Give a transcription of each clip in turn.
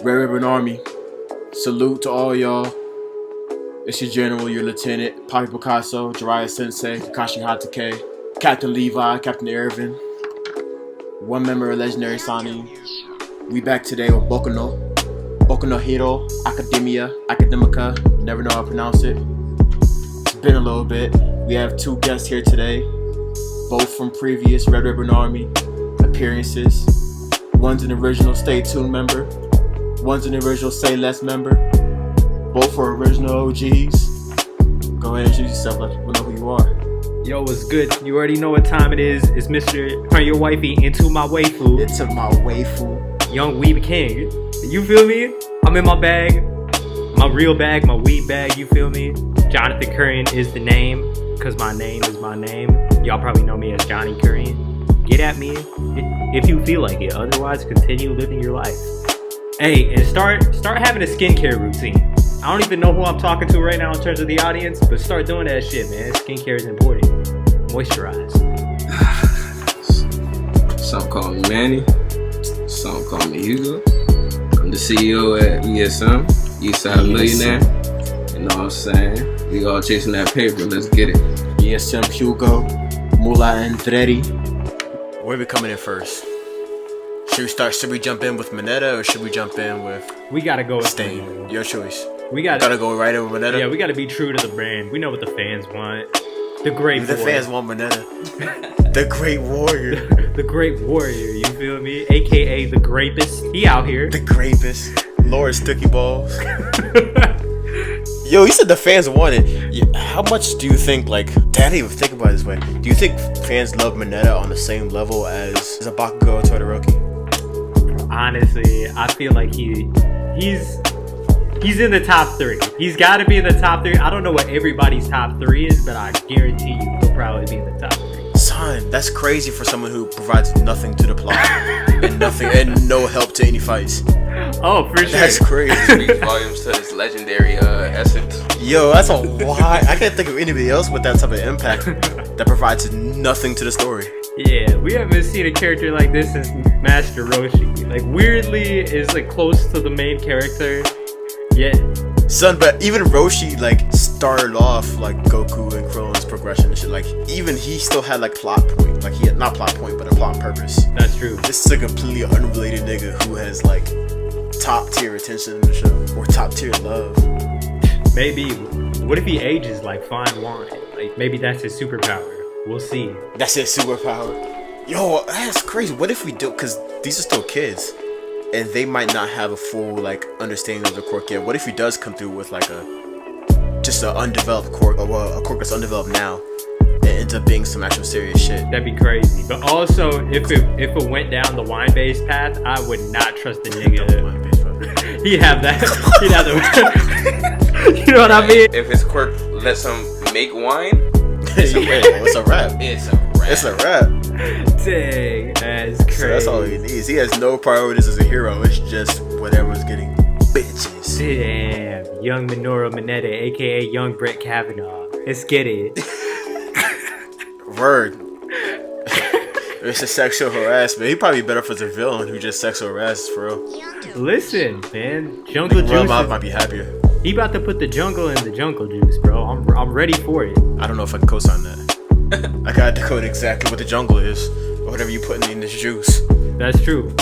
Red Ribbon Army. Salute to all y'all. It's your general, your lieutenant, Papi Picasso, Jiraiya Sensei, Kakashi Hatake, Captain Levi, Captain Irvin, one member of Legendary Sani. We back today with Boku no Hero Academica, never know how to pronounce it. It's been a little bit. We have two guests here today, both from previous Red Ribbon Army appearances. One's an original Stay Tuned member, one's an original Say Less member. Both are original OGs. Go ahead and introduce yourself, let people know who you are. Yo, what's good? You already know what time it is. It's Mr. Turn Your Wifey into my waifu. Into my waifu. Young Weeb King. You feel me? I'm in my bag. My real bag, my weed bag, you feel me? Jonathan Curran is the name, because my name is my name. Y'all probably know me as Johnny Curran. Get at me if you feel like it. Otherwise, continue living your life. Hey, and start having a skincare routine. I don't even know who I'm talking to right now in terms of the audience, but start doing that shit, man. Skincare is important. Moisturize. Some call me Manny. Some call me Hugo. I'm the CEO at ESM, Eastside Millionaire. You know what I'm saying? We all chasing that paper. Let's get it. ESM Hugo, Mula and Andretti. Where are we coming in first? Should we jump in with Mineta or should we jump in with... We gotta go with Stain? Your choice. We gotta go right over Mineta? Yeah, we gotta be true to the brand. We know what the fans want. The great The fans want Mineta. The great warrior. The great warrior, you feel me? AKA the grapist. He out here. The grapist. Lord Sticky Balls. Yo, you said the fans want it. How much do you think, like, I didn't even think about it this way. Do you think fans love Mineta on the same level as a Bakugo or Todoroki? Honestly, I feel like he's in the top 3. He's got to be in the top 3. I don't know what everybody's top 3 is, but I guarantee you he'll probably be in the top 3. Son, that's crazy for someone who provides nothing to the plot and no help to any fights. Oh, for sure. That's crazy. Speaks volumes to his legendary essence. Yo, that's a lot. I can't think of anybody else with that type of impact that provides nothing to the story. Yeah, we haven't seen a character like this since Master Roshi. Like, weirdly is like close to the main character. Yeah. Son, but even Roshi, like, started off like Goku and Krillin's progression and shit. Like, even he still had like plot point. Like, he had not plot point, but a plot purpose. That's true. This is a completely unrelated nigga who has like top tier attention in the show or top tier love. Maybe. What if he ages like fine wine? Like, maybe that's his superpower. We'll see. That's his superpower. Yo, that's crazy. What if we do? Because these are still kids. And they might not have a full like understanding of the quirk yet. What if he does come through with like just an undeveloped quirk, or a quirk that's undeveloped now, and ends up being some actual serious shit? That'd be crazy. But also, if it went down the wine-based path, I would not trust the nigga. He'd have that. He'd have the. You know what I mean? If his quirk lets him make wine, It's a wrap. it's a wrap. It's a wrap. Dang, that's crazy. So that's all he needs. He has no priorities as a hero. It's just whatever's getting bitches. Damn, young Minoru Mineta, aka young Brett Kavanaugh. Let's get it. Word. It's a sexual harassment. He'd probably be better for the villain who just sexual harasses for real. Listen, man, Jungle Juice. Might be happier. He about to put the jungle in the Jungle Juice, bro. I'm ready for it. I don't know if I can co-sign that. I gotta decode exactly what the jungle is, or whatever you put in this juice. That's true.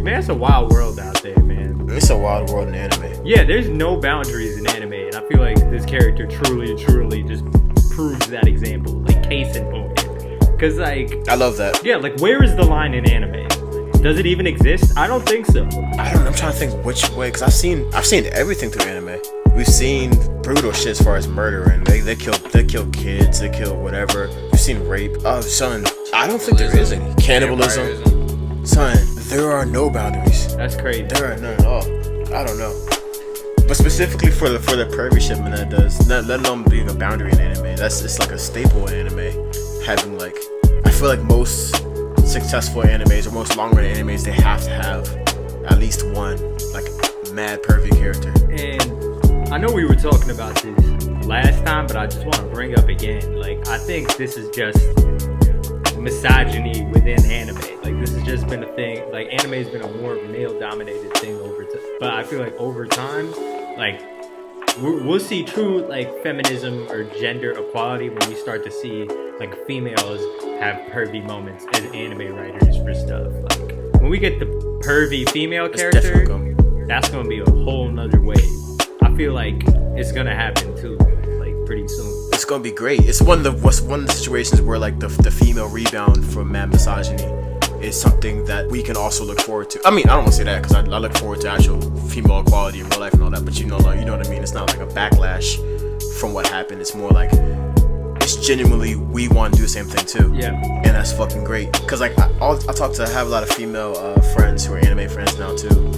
Man, it's a wild world out there, man. It's a wild world in anime. Yeah, there's no boundaries in anime, and I feel like this character truly just proves that example. Like, case in point. Cause like, I love that. Yeah, like, where is the line in anime? Does it even exist? I don't think so. I don't know. I'm trying to think which way, cause I've seen everything through anime. We've seen brutal shit as far as murder, and they kill kids, they kill whatever. We've seen rape. Oh, son, I don't think there is any cannibalism. Son, there are no boundaries. That's crazy. There are none at all. I don't know. But specifically for the pervy shipment that does, let alone being a boundary in anime, it's like a staple in anime. Having like, I feel like most successful animes or most long-run animes, they have to have at least one like mad pervy character. And I know we were talking about this last time, but I just want to bring up again, like, I think this is just misogyny within anime. Like this has just been a thing. Like anime has been a more male-dominated thing over time. But I feel like over time, like we'll see true like feminism or gender equality when we start to see like females have pervy moments as anime writers for stuff. Like when we get the pervy female character, that's gonna be a whole nother wave. I feel like it's gonna happen too, like pretty soon. It's gonna be great. It's one of the situations where like the female rebound from man misogyny is something that we can also look forward to. I mean, I don't want to say that because I look forward to actual female equality in real life and all that, but you know what I mean. It's not like a backlash from what happened. It's more like it's genuinely we want to do the same thing too. Yeah, and that's fucking great. Cause like I have a lot of female friends who are anime friends now too,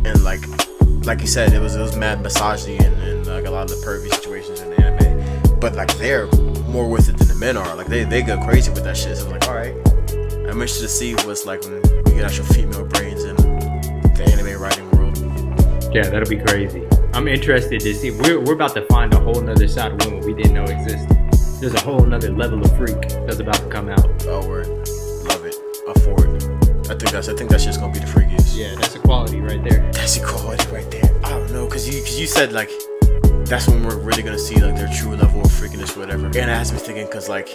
and like you said, it was mad misogyny and like a lot of the pervy situations in the anime, but like they're more with it than the men are. Like they go crazy with that shit. So I'm like, all right, I'm interested to see what's like when we get actual female brains in the anime writing world. Yeah, that'll be crazy. I'm interested to see. We're about to find a whole nother side of women we didn't know existed. There's a whole nother level of freak that's about to come out. Oh, word. Love it. Up for it. I think that's just gonna be the freakiest. Yeah, that's equality right there. That's equality right there. I don't know, cause you said like that's when we're really gonna see like their true level of freakiness, or whatever. And it has me thinking, cause like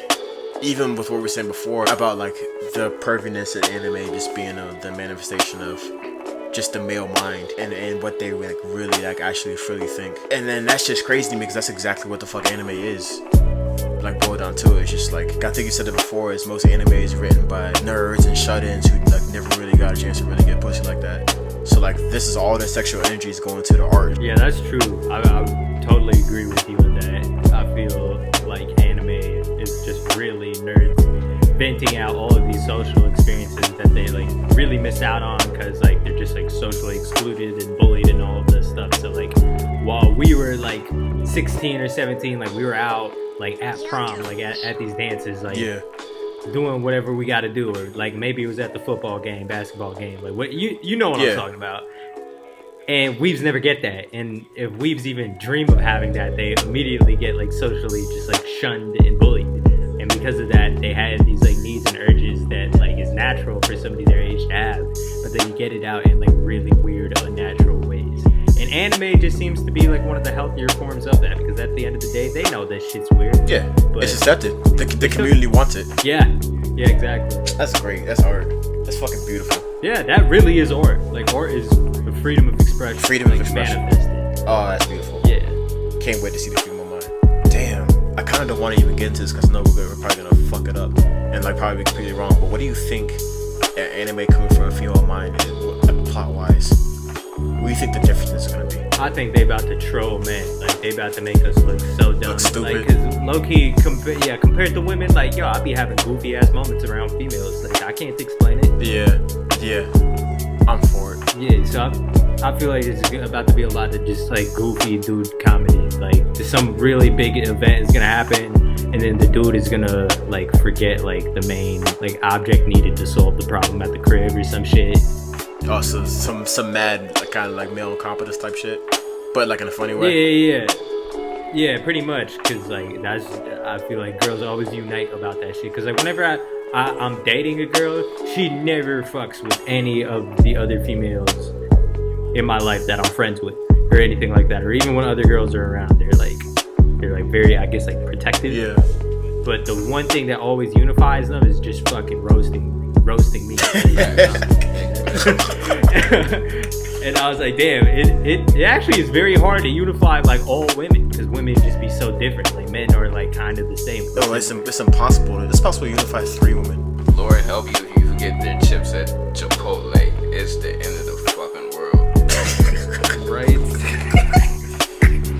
even with what we were saying before about like the perviness in anime just being the manifestation of just the male mind and what they like really like actually freely think. And then that's just crazy to me because that's exactly what the fuck anime is. Like boiled down to it, it's just like I think you said it before. Is most anime is written by nerds and shut-ins who like never really got a chance to really get pussy like that. So like this is all the sexual energy is going to the art. Yeah, that's true. I totally agree with you with that. I feel like anime is just really nerds venting out all of these social experiences that they like really missed out on because like they're just like socially excluded and bullied and all of this stuff. So like while we were like 16 or 17, like we were out like at prom, like at these dances, like doing whatever we got to do, or like maybe it was at the football game, basketball game, like what you know what I'm talking about. And weebs never get that, and if weebs even dream of having that, they immediately get like socially just like shunned and bullied. And because of that, they had these like needs and urges that like is natural for somebody their age to have, but then you get it out in like really weird, unnatural ways. And anime just seems to be like one of the healthier forms of that, because at the end of the day, they know this shit's weird. Yeah, but it's accepted. The community wants it. Yeah, exactly. That's great. That's art. That's fucking beautiful. Yeah, that really is art. Like art is the freedom of expression. Freedom of expression. Manifested. Oh, that's beautiful. Yeah. Can't wait to see the female mind. Damn. I kind of don't want to even get into this because I know we're probably gonna fuck it up and like probably be completely wrong. But what do you think anime coming from a female mind is, plot wise? What do you think the difference is gonna be? I think they about to troll men. Like they about to make us look so dumb. Look stupid. Like, cause low key, compared to women, like yo, I be having goofy ass moments around females. Like I can't explain it. Yeah. I'm for it. Yeah, so I feel like it's about to be a lot of just like goofy dude comedy. Like some really big event is gonna happen, and then the dude is gonna like forget like the main like object needed to solve the problem at the crib or some shit. Oh, so some mad like, kind of like male incompetence type shit, but like in a funny way. Yeah, pretty much. Cause like I feel like girls always unite about that shit. Cause like whenever I'm dating a girl, she never fucks with any of the other females in my life that I'm friends with or anything like that. Or even when other girls are around, they're like very, I guess, like protective. Yeah. But the one thing that always unifies them is just fucking roasting me. And I was like, damn, it actually is very hard to unify like all women, because women just be so different. Like men are like kind of the same. No, it's impossible. It's possible to unify 3 women. Lord help you if you forget their chips at Chipotle. It's the end of the fucking world. Right?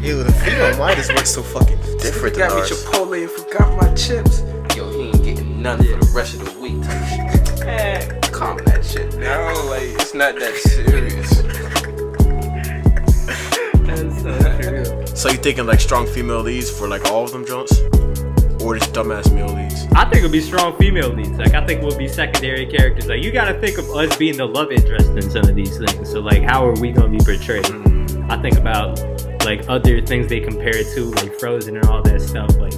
Ew, the female mind just works so fucking different than ours. Got me Chipotle and forgot my chips. Yo, he ain't getting none for the rest of the week type shit. Man, calm that shit down. Like, it's not that serious. That's so true. So you thinking like strong female leads for like all of them Jones? Or just dumbass male leads? I think it'll be strong female leads. Like, I think we'll be secondary characters. Like, you gotta think of us being the love interest in some of these things. So, like, how are we gonna be portrayed? I think about, like, other things they compare it to, like Frozen and all that stuff. Like,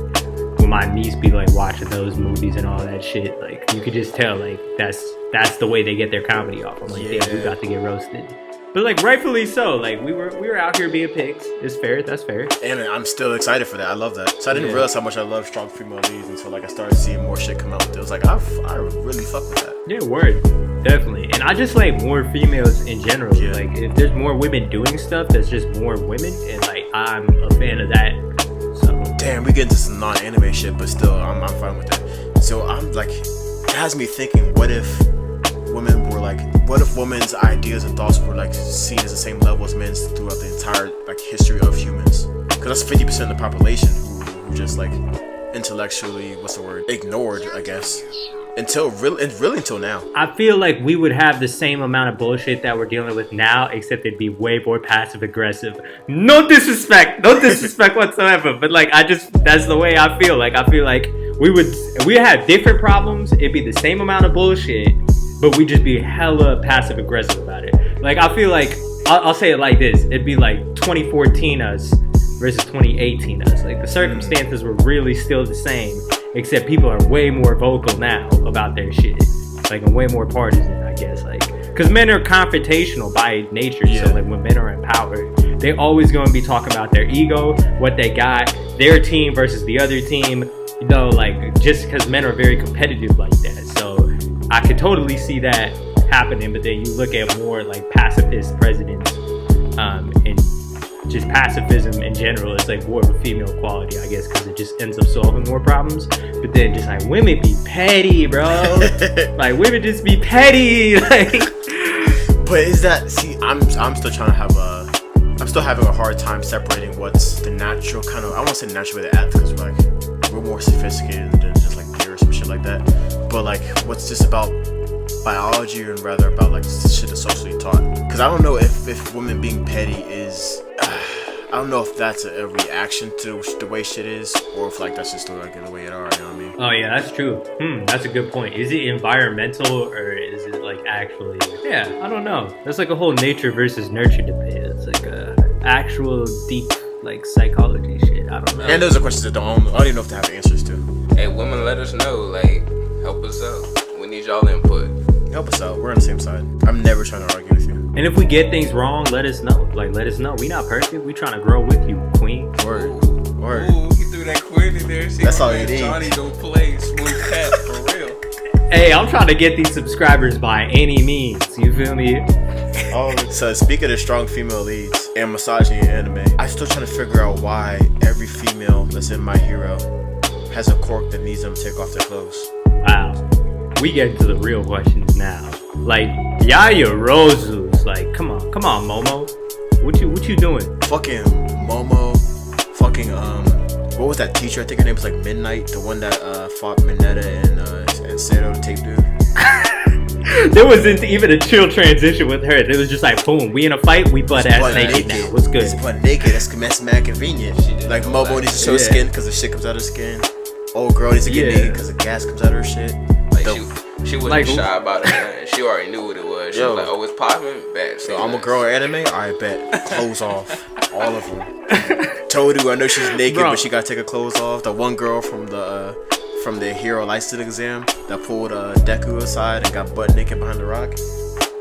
when when my niece be like watching those movies and all that shit, like you could just tell like that's the way they get their comedy off. I'm like, damn, we got to get roasted. But like rightfully so, like we were out here being pigs. It's fair, that's fair. And I'm still excited for that. I love that. So I didn't realize how much I love strong female leads until like I started seeing more shit come out with it. It was like I really fuck with that. Yeah, word. Definitely. And I just like more females in general. Yeah. Like if there's more women doing stuff, that's just more women, and like I'm a fan of that. So Damn, we get into some non-anime shit, but still I'm fine with that. So I'm like, it has me thinking, what if women's ideas and thoughts were like seen as the same level as men's throughout the entire like history of humans? Because that's 50% of the population who just like intellectually, ignored, I guess, until now. I feel like we would have the same amount of bullshit that we're dealing with now, except it'd be way more passive aggressive. No disrespect whatsoever, but like that's the way I feel. Like I feel like we have different problems. It'd be the same amount of bullshit, but we just be hella passive aggressive about it. Like I feel like I'll say it like this: it'd be like 2014 us versus 2018 us. Like the circumstances were really still the same, except people are way more vocal now about their shit, like and way more partisan, I guess. Like because men are confrontational by nature, so like when men are in power, they always going to be talking about their ego, what they got, their team versus the other team. You know, like just because men are very competitive like that. So I could totally see that happening. But then you look at more like pacifist presidents, and just pacifism in general is like more of a female quality, I guess, because it just ends up solving more problems. But then just like women be petty, bro. Like women just be petty. Like, but is that? See, I'm still trying to have I'm still having a hard time separating what's the natural kind of. I won't say natural way to act because we're more sophisticated than just like deer or some shit like that. But like, what's just about biology and rather about like the shit that's socially taught? Because I don't know if women being petty is. I don't know if that's a reaction to the way shit is, or if like that's just like the way it are. You know what I mean? oh yeah, that's true. That's a good point. Is it environmental or is it like actually? Yeah, I don't know. That's like a whole nature versus nurture debate. It's like a actual deep like psychology shit. I don't know. And those are questions that I don't even know if they have answers to. Hey, women, let us know. Like, help us out. We need y'all input. Help us out. We're on the same side. I'm never trying to argue with you. And if we get things wrong, let us know. Like, let us know. We not perfect. We trying to grow with you, queen. Word. Ooh, he threw that queen in there. See, that's all you need. Johnny don't play smooth cat for real. Hey, I'm trying to get these subscribers by any means. You feel me? Oh, so speaking of strong female leads and misogyny in anime, I'm still trying to figure out why every female that's in My Hero has a quirk that needs them to take off their clothes. Wow. We get into the real questions now. Like, Yaya Rosu's like, come on, Momo. What you doing? Fucking Momo. Fucking, what was that teacher? I think her name was like Midnight, the one that fought Mineta and Sato, the tape dude. There wasn't even a chill transition with her. It was just like, boom, we in a fight, we butt ass naked now. What's good? It's butt naked. That's mad convenient. Like Momo needs to show skin because the shit comes out of her skin. Old girl needs to get naked because the gas comes out of her shit. Like she wasn't like, shy about it. Man. She already knew what it was. She was like, oh, it's popping? Bet. So I'm a girl in anime? Alright, bet. Clothes off. All of them. Toru, I know she's naked, but she gotta take her clothes off. The one girl from the Hero License exam that pulled Deku aside and got butt naked behind the rock.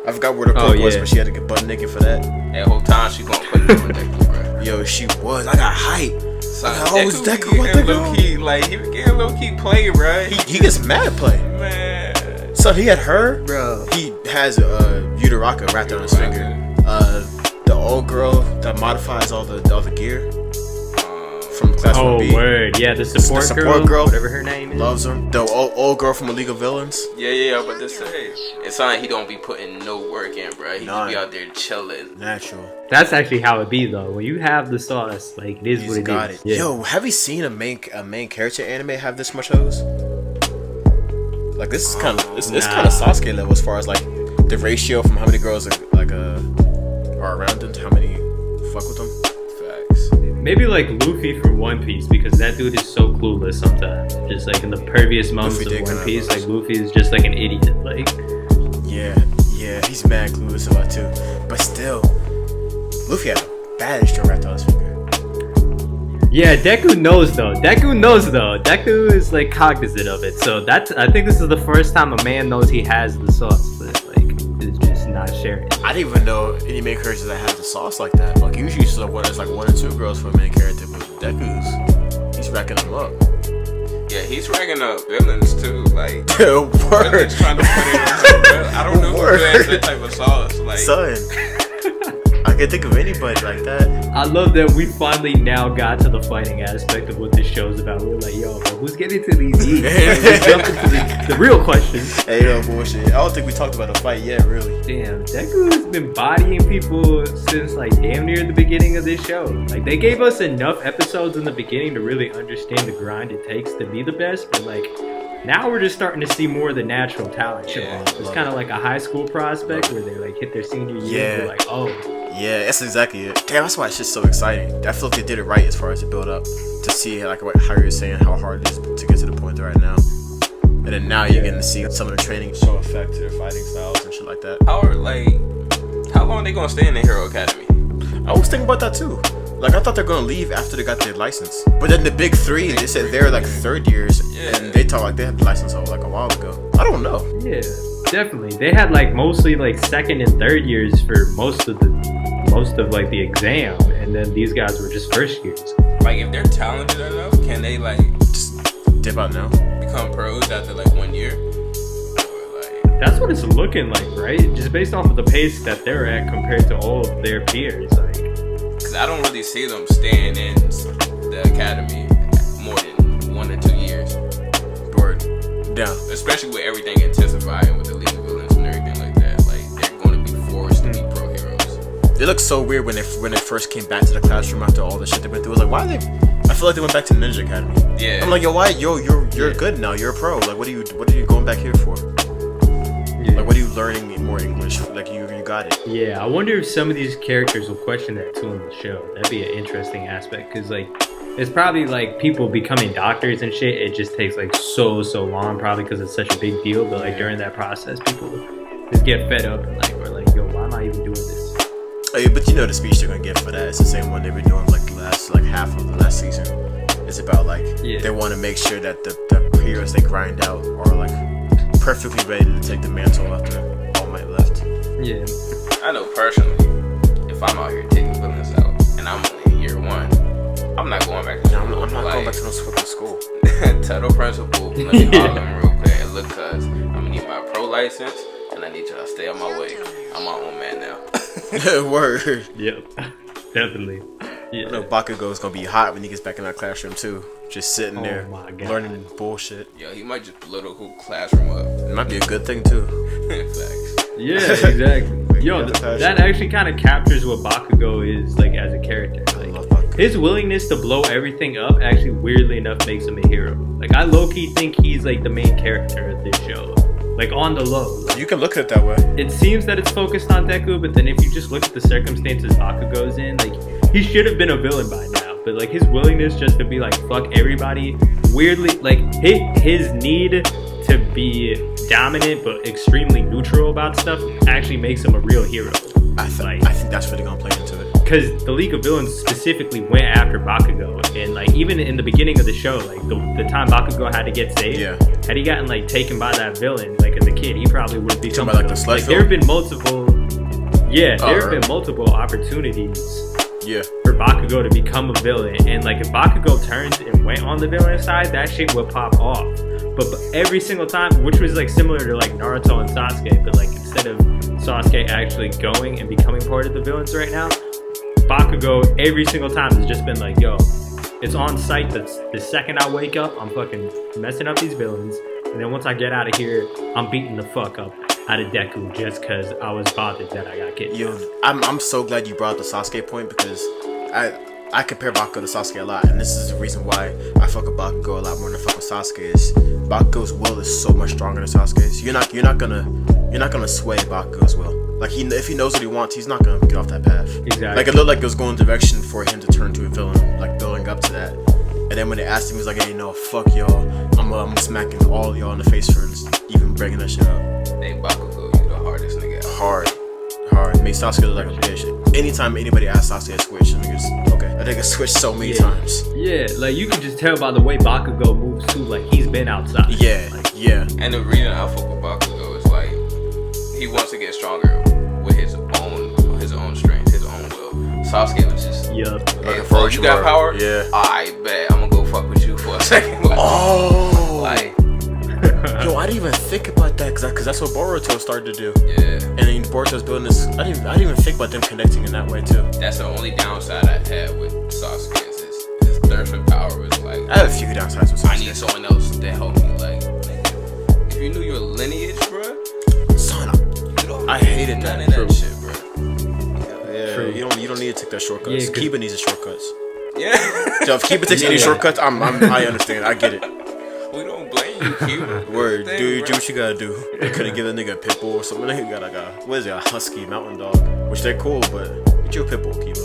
I forgot where the quote was, but she had to get butt naked for that. That whole time she gonna put it on Deku, bro. Yo, she was. I got hype. It's Deku, what the low key, like he was getting low key play, bro. He gets mad play. Man. So he had her, bro. He has Yudaraka wrapped on his finger. The old girl that modifies all the gear from Class 1B. Oh word, yeah, the support girl, whatever her name is. Loves him. The old girl from A League of Villains. Yeah, but this it's not like he don't be putting no work in, bro. He just be out there chilling. Natural. That's actually how it be though. When you have the sauce, like it is what it is. Yeah. Yo, have you seen a main character anime have this much hose? Like this is kind of kind of Sasuke level as far as like the ratio from how many girls are around him to how many fuck with him. Facts. Maybe like Luffy from One Piece, because that dude is so clueless sometimes. Just like in the pervious moments of One Piece, like Luffy is just like an idiot. Like yeah, he's mad clueless about too. But still, Luffy had a bad extra wrapped on his finger. Yeah, Deku knows though. Deku is like cognizant of it. So I think this is the first time a man knows he has the sauce, but like is just not sharing. I didn't even know any main characters that had the sauce like that. Like usually it's like it's like 1 or 2 girls for a main character, but he's racking them up. Yeah, he's racking up villains too. Like Word. villains trying to put it on. Bro. I don't know who has that type of sauce. Like Son. I can't think of anybody like that. I love that we finally now got to the fighting aspect of what this show's about. We're like, yo, bro, who's getting to these E's? We jumped into the real question. Hey, no bullshit. I don't think we talked about a fight yet, really. Damn, Deku has been bodying people since like damn near the beginning of this show. Like they gave us enough episodes in the beginning to really understand the grind it takes to be the best, but like now we're just starting to see more of the natural talent show off. It's kind of like a high school prospect where they like hit their senior year and they're like, oh. Yeah, that's exactly it. Damn, that's why it's just so exciting. I feel like they did it right as far as the build up to see like how you're saying how hard it is to get to the point they're at now. And then now you're getting to see some of the training show effect to their fighting styles and shit like that. How long are they gonna stay in the Hero Academy? I was thinking about that too. Like I thought they're gonna leave after they got their license. But then the big 3, they said they're like 3rd years, and they talk like they had the license like a while ago. I don't know. Yeah, definitely. They had like mostly like 2nd and 3rd years for most of like the exam, and then these guys were just 1st years. Like if they're talented enough, can they like just dip out now? Become pros after like 1 year? Or like that's what it's looking like, right? Just based off of the pace that they're at compared to all of their peers, like. Because I don't really see them staying in the academy more than 1 or 2 years. Word. Yeah. Especially with everything intensifying with the League of Villains and everything like that. Like they're going to be forced to be pro heroes. It looked so weird when they first came back to the classroom after all the shit they went through. It was like, why are they? I feel like they went back to Ninja Academy. Yeah. I'm like, yo, why? You're good now. You're a pro. Like, what are you going back here for? Yeah. Like, what are you learning more English? Like, you got it. Yeah, I wonder if some of these characters will question that too in the show. That'd be an interesting aspect, because like it's probably like people becoming doctors and shit. It just takes like so long, probably because it's such a big deal. But like during that process, people just get fed up and like we're like, yo, why am I even doing this? Oh, yeah, but you know the speech they're gonna get for that. It's the same one they've been doing like half of the last season. It's about like they want to make sure that the heroes they grind out are like perfectly ready to take the mantle after All Might left. Yeah. I know personally, if I'm out here taking villains out and I'm only in year 1, I'm not going back to school. I'm not going back to no fucking school. Tell the principal, let me call them real quick. And look, cuz I'm gonna need my pro license and I need y'all to stay on my way. I'm my own man now. Word. Yep. Definitely. Yeah. I know Bakugo's gonna be hot when he gets back in our classroom too. Just sitting there learning bullshit. Yo, he might just blow the whole classroom up. It might be a good thing too. Facts. Yeah, exactly. Yo, that actually kind of captures what Bakugo is like as a character. Like his willingness to blow everything up actually weirdly enough makes him a hero. Like I low-key think he's like the main character of this show. Like on the low. Like, you can look at it that way. It seems that it's focused on Deku, but then if you just look at the circumstances Bakugo's in, like he should have been a villain by now. But like his willingness just to be like fuck everybody, weirdly like his need to be dominant but extremely neutral about stuff actually makes him a real hero. I think that's really gonna play into it. Because the League of Villains specifically went after Bakugo, and like even in the beginning of the show, like the time Bakugo had to get saved, had he gotten like taken by that villain, like as a kid, he probably would have become like the sludge. Like there have been multiple, multiple opportunities. Yeah. For Bakugo to become a villain, and like if Bakugo turned and went on the villain side, that shit would pop off. But every single time, which was like similar to like Naruto and Sasuke, but like instead of Sasuke actually going and becoming part of the villains right now, Bakugo every single time has just been like, yo, it's on site. That's the second I wake up, I'm fucking messing up these villains, and then once I get out of here, I'm beating the fuck up out of Deku just because I was bothered that I got kidnapped. Yo, I'm so glad you brought up the Sasuke point, because I compare Bakugo to Sasuke a lot, and this is the reason why I fuck with Bakugo a lot more than I fuck with Sasuke. Is Bakugo's will is so much stronger than Sasuke's. You're not gonna sway Bakugo's will. Like if he knows what he wants, he's not gonna get off that path. Exactly. Like it looked like it was going direction for him to turn to a villain, like building up to that. And then when they asked him, he was like, "Hey, no, fuck y'all. I'm smacking all y'all in the face for even bringing that shit up." Hey, Bakugo, you the hardest nigga. Hard. Make Sasuke look like a bitch. Anytime anybody asks Sasuke to switch, niggas, okay. A nigga switched so many times. Yeah, like you can just tell by the way Bakugo moves too. Like he's been outside. Yeah, like, yeah. And the reason I fuck with Bakugo is like he wants to get stronger with his own strength, his own will. Sasuke was just hey, bro, you got power? Yeah. I bet I'm gonna go fuck with you for a second. Like, like. Yo, I didn't even think about that because that's what Boruto started to do. Yeah. And then Boruto's building this. I didn't even think about them connecting in that way too. That's the only downside I had with Sasuke is his thirst for power is like. I have a few downsides with Sasuke. I need someone else to help me. Like, if you knew your lineage, bro. Son, I hated None that. of that shit, bro. Yeah, True. you don't need to take that shortcuts. Yeah, Kiba needs the shortcuts. Yeah. So if Kiba takes any shortcuts, I understand. I get it. We don't blame you, Kiba. Word, Thing, dude, bro. do what you gotta do. They couldn't give that nigga a pit bull or something. They got like a husky mountain dog, which they're cool, but get you a pit bull, Kiba.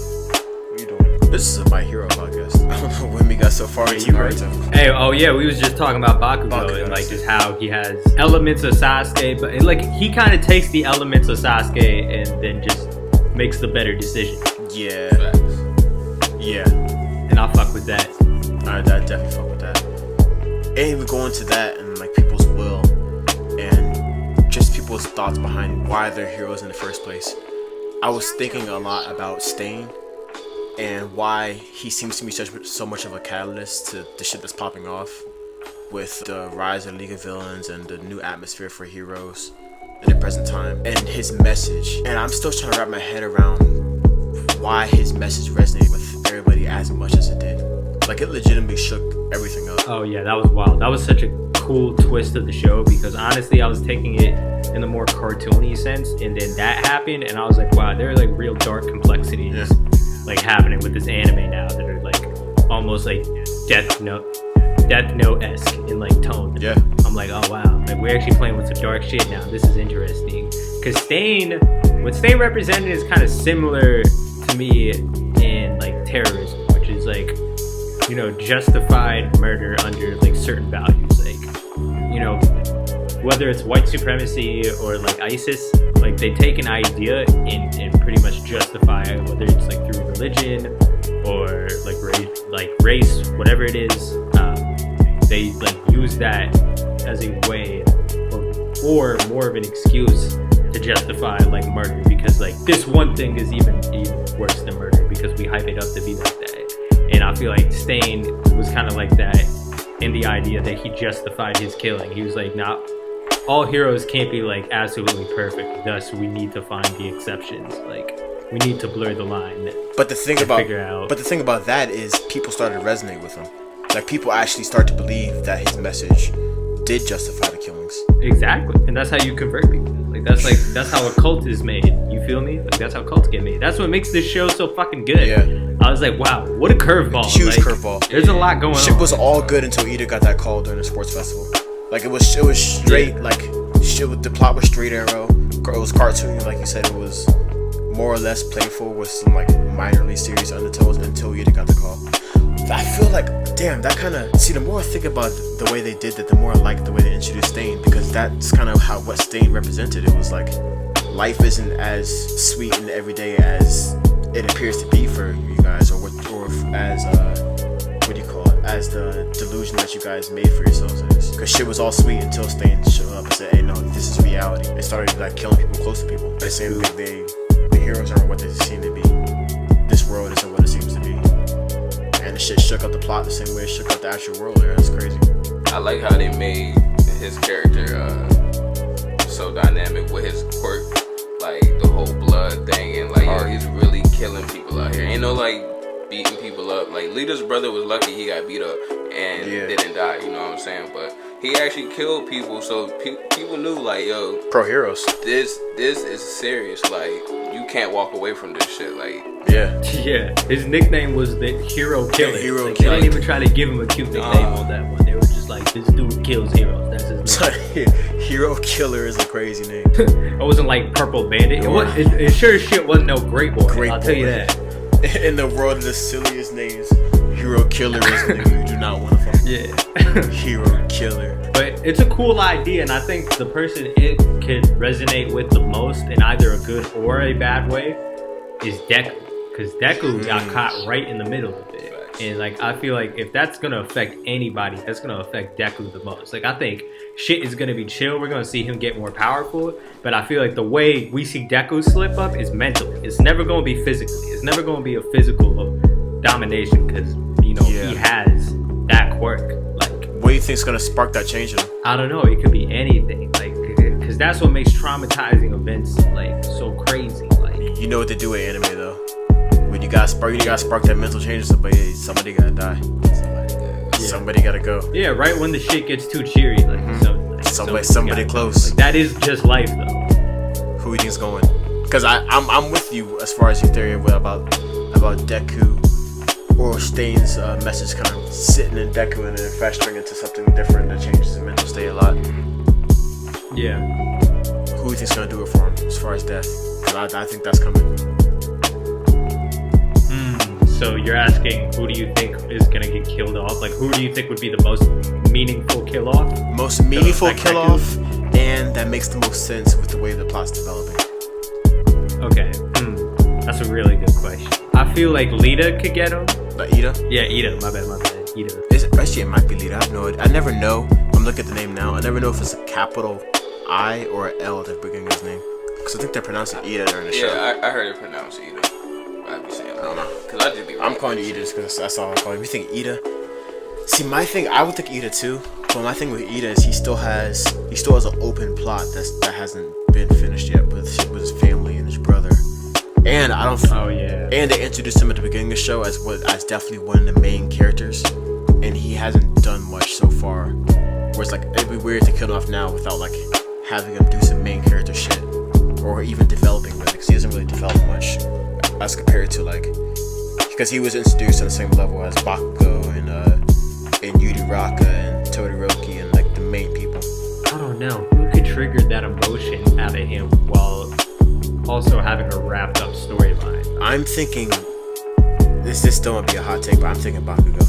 What you doing? This is a My Hero podcast. I don't know when we got so far into Naruto. Hey, oh yeah, we was just talking about Bakugo and like just how he has elements of Sasuke, but like he kind of takes the elements of Sasuke and then just makes the better decision. Yeah, Facts. yeah. And I fuck with that. I definitely fuck with that. And even go into that and like people's will and just people's thoughts behind why they're heroes in the first place. I was thinking a lot about Stain and why he seems to be so much of a catalyst to the shit that's popping off with the rise of League of Villains and the new atmosphere for heroes in the present time and his message. And I'm still trying to wrap my head around why his message resonated with everybody as much as it did. Like it legitimately shook everything up. Oh yeah, that was wild. That was such a cool twist of the show because honestly I was taking it in the more cartoony sense and then that happened and I was like, wow, there are like real dark complexities like happening with this anime now that are like almost like Death Note-esque in like tone. Yeah. I'm like, oh wow, like we're actually playing with some dark shit now. This is interesting. Cause what Stain represented is kind of similar to me in like terrorism, which is like, you know, justified murder under like certain values, like, you know, whether it's white supremacy or like ISIS, like they take an idea and pretty much justify it, whether it's like through religion or like race, whatever it is. They like use that as a way or more of an excuse to justify like murder because like this one thing is even worse than murder because we hype it up to be like that. And I feel like Stain was kind of like that in the idea that he justified his killing. He was like, nah, all heroes can't be like absolutely perfect. Thus, we need to find the exceptions. Like, we need to blur the line. But the thing about that is people started to resonate with him. Like people actually start to believe that his message did justify the killings. Exactly, and that's how you convert people. Like that's how a cult is made. You feel me? Like that's how cults get made. That's what makes this show so fucking good. Yeah. I was like, wow, what a curveball! Huge like, curveball. There's a lot going on. Shit was all good until Ida got that call during the sports festival. Like it was straight. Like shit. The plot was straight arrow. It was cartoony, like you said. It was more or less playful with some like minorly serious undertones until Ida got the call. I feel like, damn, that kind of, see, the more I think about the way they did that, the more I like the way they introduced Stain, because that's kind of what Stain represented. It was like, life isn't as sweet and everyday as it appears to be for you guys, or as, what do you call it, as the delusion that you guys made for yourselves is. Because shit was all sweet until Stain showed up and said, hey, no, this is reality. And started, like, killing people close to people. They're saying that the heroes aren't what they seem to be. This world isn't what it seems to be. And the shit shook up the plot the same way it shook up the actual world there. That's crazy. I like how they made his character so dynamic with his quirk, like the whole blood thing, and like yo, he's really killing people out here. Ain't no like beating people up. Like Lita's brother was lucky he got beat up and didn't die. You know what I'm saying? But he actually killed people, so people knew like yo, pro heroes. This is serious. Like you can't walk away from this shit. Like. Yeah. His nickname was the Hero Killer. They didn't even try to give him a cute nickname on that one. They were just like, this dude kills heroes. That's his name. Hero Killer is a crazy name. It wasn't like Purple Bandit. It sure as shit wasn't no Great Boy. I'll tell you that. In the world of the silliest names, Hero Killer is a name you do not want to fuck with. Yeah. Hero Killer. But it's a cool idea, and I think the person it could resonate with the most in either a good or a bad way is Deku. because Deku got caught right in the middle of it. And like I feel like if that's gonna affect anybody, that's gonna affect Deku the most. Like I think shit is gonna be chill. We're gonna see him get more powerful, but I feel like the way we see Deku slip up is mentally. It's never gonna be physically. It's never gonna be a physical domination because he has that quirk. Like, what do you think's gonna spark that change in him? I don't know. It could be anything. Like, because that's what makes traumatizing events like so crazy. Like, you know what they do with anime though. When you gotta spark that mental change in somebody gotta die. Somebody gotta go. Yeah, right when the shit gets too cheery, like somebody close. Like, that is just life though. Who do you think's going? Because I'm with you as far as your theory about Deku or Stain's message kind of sitting in Deku and then festering into something different that changes his mental state a lot. Yeah. Who do you think's gonna do it for him as far as death? Because I think that's coming. So you're asking, who do you think is gonna get killed off? Like, who do you think would be the most meaningful kill off? Most meaningful kill off, and that makes the most sense with the way the plot's developing. Okay, that's a really good question. I feel like Lita could get him. But Ida? Yeah, Ida. My bad. Ida. Actually, it might be Lita. I have no idea. I never know. I'm looking at the name now. I never know if it's a capital I or an L at the beginning of his name. Because I think they're pronouncing Ida during the show. Yeah, I heard it pronounced Ida. I'd be saying I don't know. Because I just be I'm calling you Ida just because that's all I'm calling you. You think Ida? See, my thing, I would think Ida too. But my thing with Ida is he still has an open plot that hasn't been finished yet with his family and his brother. And I don't. Oh yeah. And they introduced him at the beginning of the show as definitely one of the main characters, and he hasn't done much so far. Whereas like it'd be weird to kill him off now without like having him do some main character shit, or even developing with it, because he doesn't really develop much as compared to like, because he was introduced on the same level as Bakugo and Yuraraka and Todoroki and like the main people. I don't know who could trigger that emotion out of him while also having a wrapped up storyline. I'm thinking this still might be a hot take, but I'm thinking Bakugo.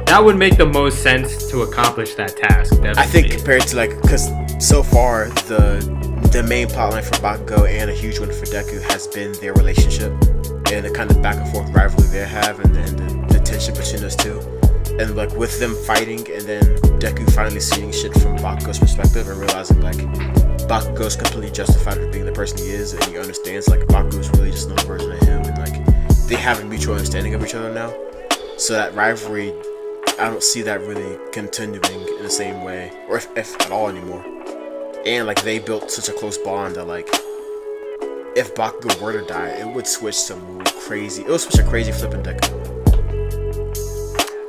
That would make the most sense to accomplish that task. Definitely. I think compared to like, because so far the main plotline for Bakugo and a huge one for Deku has been their relationship and the kind of back and forth rivalry they have and the tension between those two. And like with them fighting and then Deku finally seeing shit from Bakugo's perspective and realizing like Bakugo's completely justified for being the person he is, and he understands like Bakugo's really just another version of him, and like they have a mutual understanding of each other now. So that rivalry, I don't see that really continuing in the same way, or if at all anymore. And like they built such a close bond that like if Bakugo were to die, it would switch some crazy. It would switch a crazy flipping Deku.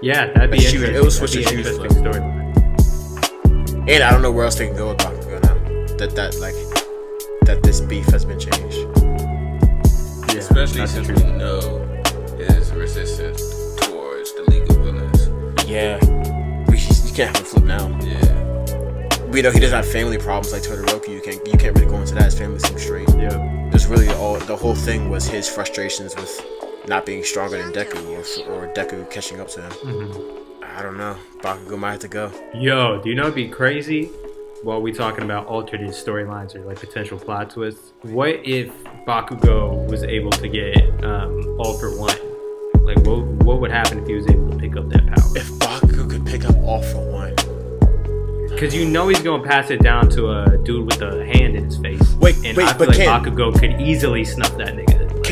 Yeah, that'd be interesting. It would switch a huge story. And I don't know where else they can go with Bakugo now. That this beef has been changed. Yeah, especially since we know his resistance towards the League of Villains. Yeah, you can't have him flip now. Yeah, we know he doesn't have family problems like Todoroki. You can't really go into that. His family seems straight. Yeah, there's really the whole thing was his frustrations with not being stronger than Deku or Deku catching up to him. Mm-hmm. I don't know. Bakugo might have to go. Yo, do you know it'd be crazy? While we talking about alternate storylines or like potential plot twists, what if Bakugo was able to get All for One? Like, what would happen if he was able to pick up that power? If Bakugo could pick up All for One, because you know he's gonna pass it down to a dude with a hand in his face. I feel but like Bakugo could easily snuff that nigga. Like,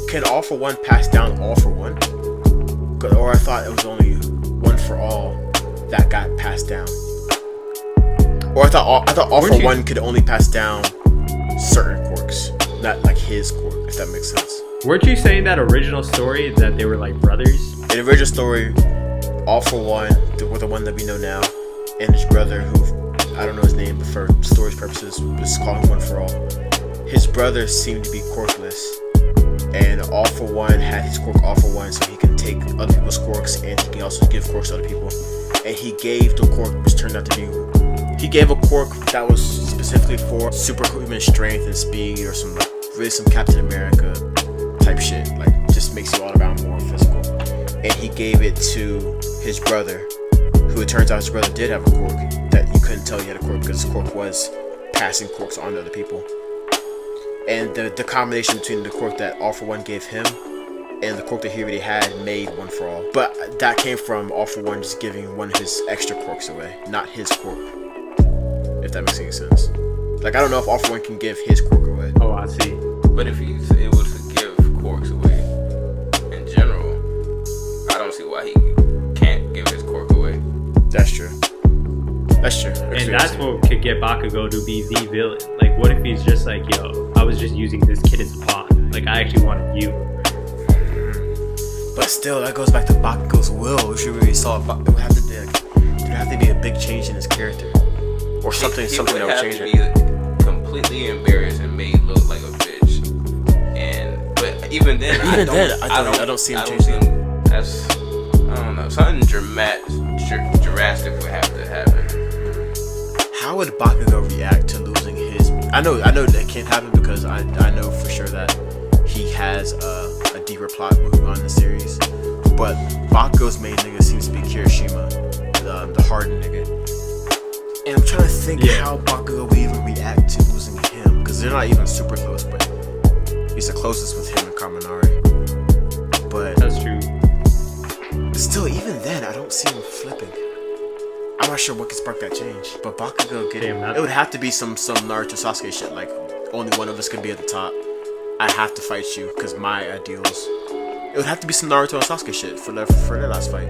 can All for One pass down All for One? Or I thought it was only One for All that got passed down. Or I thought All for One could only pass down certain quirks, not like his quirk, if that makes sense. Weren't you saying that original story that they were like brothers? In the original story, All for One, the one that we know now, and his brother, who I don't know his name, but for story's purposes, let's call him One for All. His brother seemed to be quirkless, and All for One had his quirk All for One, so he can take other people's quirks and he can also give quirks to other people. And he gave the quirk, which turned out to be. He gave a quirk that was specifically for superhuman strength and speed, or some Captain America type shit, like just makes you all around more physical. And he gave it to his brother, who it turns out his brother did have a quirk that you couldn't tell he had a quirk because his quirk was passing quirks on to other people. And the combination between the quirk that All For One gave him and the quirk that he already had made One For All. But that came from All For One just giving one of his extra quirks away, not his quirk. If that makes any sense. Like, I don't know if All For One can give his quirk away. Oh, I see. But if he's able to give quirks away in general, I don't see why he can't give his quirk away. That's true. That's true. And that's what could get Bakugo to be the villain. Like, what if he's just like, yo, I was just using this kid as a pawn. Like, I actually wanted you. But still, that goes back to Bakugo's will. We should really saw it would have to be there have to be a big change in his character, or something that would change it. Completely embarrassed and made look like a bitch. But even then, I don't see him changing. That's, I don't know, something drastic would have to happen. How would Bakugo react to losing his? I know that can't happen because I know for sure that he has a deeper plot moving on in the series. But Bakugo's main nigga seems to be Kirishima, the hardened nigga. And I'm trying to think how Bakugo would even react to losing him, because they're not even super close, but he's the closest with him and Kaminari. But that's true. Still, even then, I don't see him flipping. I'm not sure what could spark that change, but Bakugo it would have to be some Naruto Sasuke shit, like only one of us could be at the top. I have to fight you because my ideals. It would have to be some Naruto and Sasuke shit for their last fight.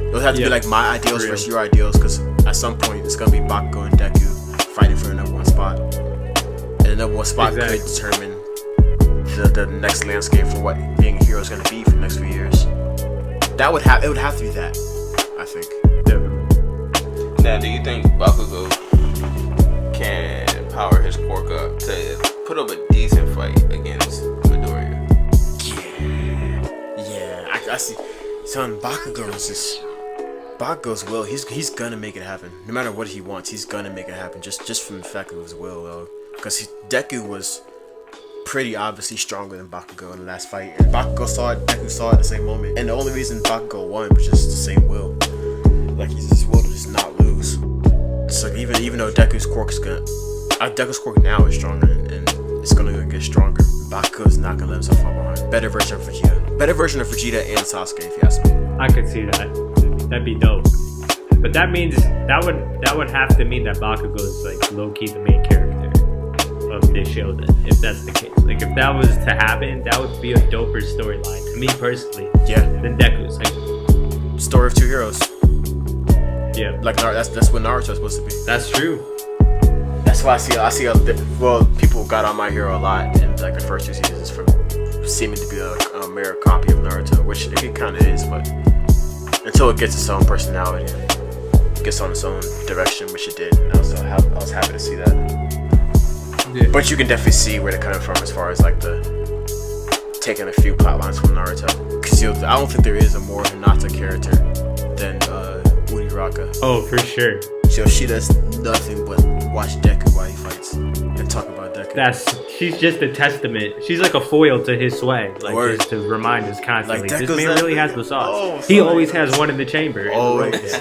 It would have to be like my ideals versus your ideals, because at some point it's gonna be Bakugo and Deku fighting for the number one spot, and the number one spot could determine the next landscape for what being a hero is gonna be for the next few years. It would have to be that, I think. Now, do you think Bakugo can power his quirk up to put up a decent fight against Midoriya? Yeah, I see. Son, Bakugo's will. He's gonna make it happen. No matter what he wants, he's gonna make it happen. Just from the fact of his will, though, because Deku was pretty obviously stronger than Bakugo in the last fight, and Bakugo saw it. Deku saw it at the same moment, and the only reason Bakugo won was just the same will. Like, he's just will to just not lose. So even though Deku's quirk now is stronger, and it's gonna get stronger, Bakugo's not gonna let himself fall behind. Better version of Vegeta and Sasuke, if you ask me. I could see that. That'd be dope. But that means that would have to mean that Bakugo is like low key the main character of this show. Then, if that's the case, like if that was to happen, that would be a doper storyline to me personally. Yeah. Than Deku's like story of two heroes. Yeah. Like that's what Naruto's supposed to be. That's true. That's why I see people got on My Hero a lot in like the first two seasons from seeming to be a mirror copy of Naruto, which it kind of is, but until it gets its own personality and gets on its own direction, which it did. And I was happy to see that. Yeah. But you can definitely see where they're coming from as far as like taking a few plot lines from Naruto, because I don't think there is a more Hinata character than Uraraka. Oh, for sure. So she does nothing but watch Deku while he fights and talk about Deku. She's just a testament. She's like a foil to his swag, like just to remind us constantly. Like, this man really has the sauce. Oh, he always has one in the chamber. Always.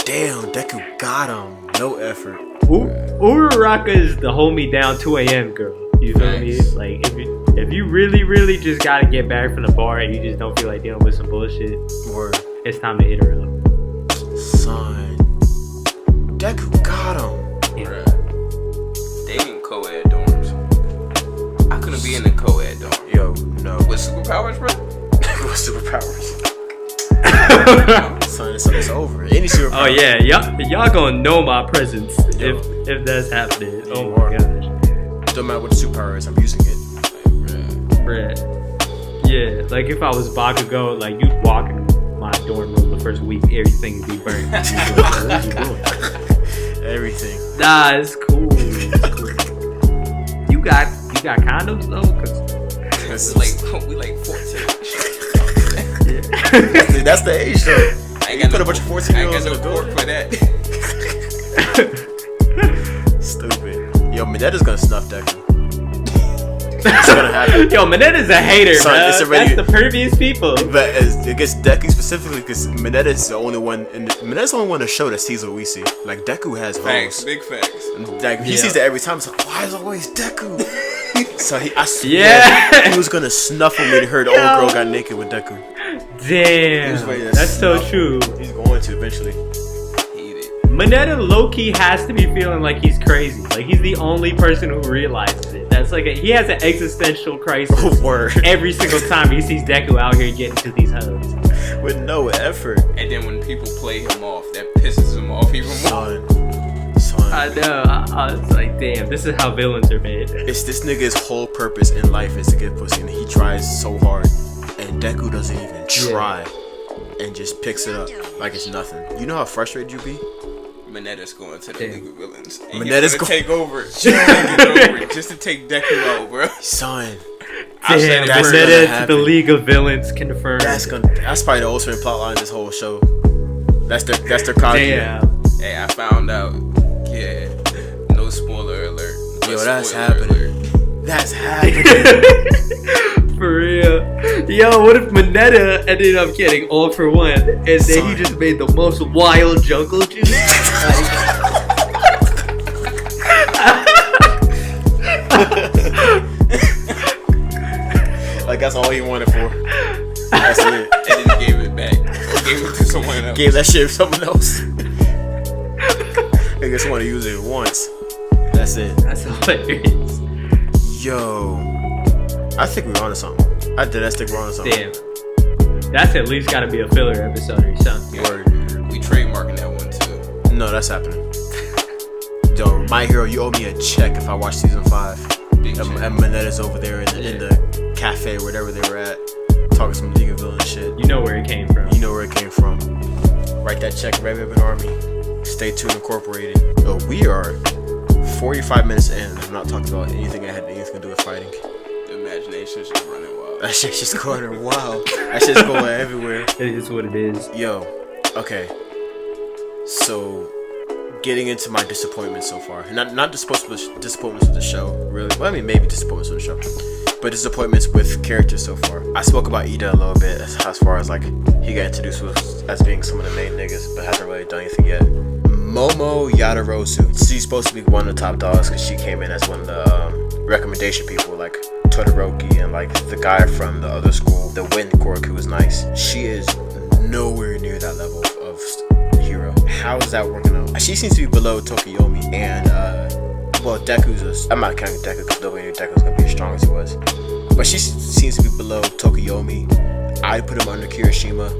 Damn, Deku got him. No effort. Uraraka is the hold me down 2 a.m. girl. You feel me? Like if you really, really just gotta get back from the bar and you just don't feel like dealing with some bullshit, it's time to hit her up. Son, Deku got him. Yeah. They in co-ed dorms. I couldn't be in the co-ed dorm. Yo, no. With superpowers, bro? With superpowers. Son, it's over. Any superpowers. Oh yeah, y'all gonna know my presence if that's happening. Oh my gosh. Don't matter what the superpower is, I'm using it. Bruh. Yeah, like if I was Bakugo, like you'd walk in my dorm room the first week, everything would be burnt. What you doing? Everything. Nah, it's cool. You got condoms though? Cause we like 14. That's the age though. You put a bunch of 14-year-olds in a door for that. Stupid. Yo, Minetta's gonna snuff Deku. It's gonna happen. Yo, Minetta's a hater, Son, bro. it's already- That's the pervious people. But it gets Deku specifically because Minetta's the only one, and Minetta's the only one in the show that sees what we see. Like Deku has Facts, hoes. big facts. Like he Yeah. sees it every time. It's like, why is it always Deku? So I swear Yeah. he was gonna snuffle me. He heard the old girl got naked with Deku. Damn, He was ready to that's so snuff. true. He's going to eventually. Eat it. Mineta low-key has to be feeling like he's crazy. Like he's the only person who realizes it. That's like he has an existential crisis Word. every single time he sees Deku out here getting to these hoes. With no effort. And then when people play him off, that pisses him off even more. Son. I know. I was like, damn, this is how villains are made. It's this nigga's whole purpose in life is to get pussy, and he tries so hard, and Deku doesn't even try, and just picks it up like it's nothing. You know how frustrated you be? Minetta's going to the Damn. League of Villains. And Minetta's he's gonna take over. Just to take Deku out, bro. Son, I said Damn, it that's first. gonna Mineta to the happen. League of Villains confirmed. that's probably the ultimate plot line of this whole show. That's their Kaguya. Damn. Hey, I found out. Yeah, no spoiler alert. but Yo, that's spoiler happening. alert. That's happening. For real. Yo, what if Mineta ended up getting all for one and then Son. he just made the most wild jungle juice? Like that's all he wanted for. That's it. And then he gave it back. Or gave it to someone else. Gave that shit to someone else. I guess someone to use it once. That's it. That's hilarious. Yo, I think we're onto something. I think we're onto something. Damn. That's at least gotta be a filler episode or something. Word. We trademarking that one too. No, that's happening. Yo, My Hero, you owe me a check if I watch season 5. Big check. And Minetta's over there in the cafe, whatever they were at, talking some League of Villains shit. You know where it came from. You know where it came from. Write that check, Red Ribbon Army. Stay tuned, Incorporated. So we are 45 minutes in and I've not talked about anything that had anything to do with fighting. The imagination's just running wild. That shit's just going wild. That shit's going everywhere. It is what it is. Yo, okay. So, getting into my disappointments so far. Not disappointments with the show, really. Well, I mean, maybe disappointments with the show. But disappointments with characters so far. I spoke about Ida a little bit as far as like he got introduced as being some of the main niggas, but hasn't really done anything yet. Momo Yadarosu. She's supposed to be one of the top dogs because she came in as one of the recommendation people, like Todoroki and like the guy from the other school, the Wind Cork, who was nice. She is nowhere near that level of hero. How is that working out? She seems to be below Tokiyomi and well, I'm not counting Deku because nobody knew Deku was gonna be as strong as he was. But she seems to be below Tokiyomi. I put him under Kirishima,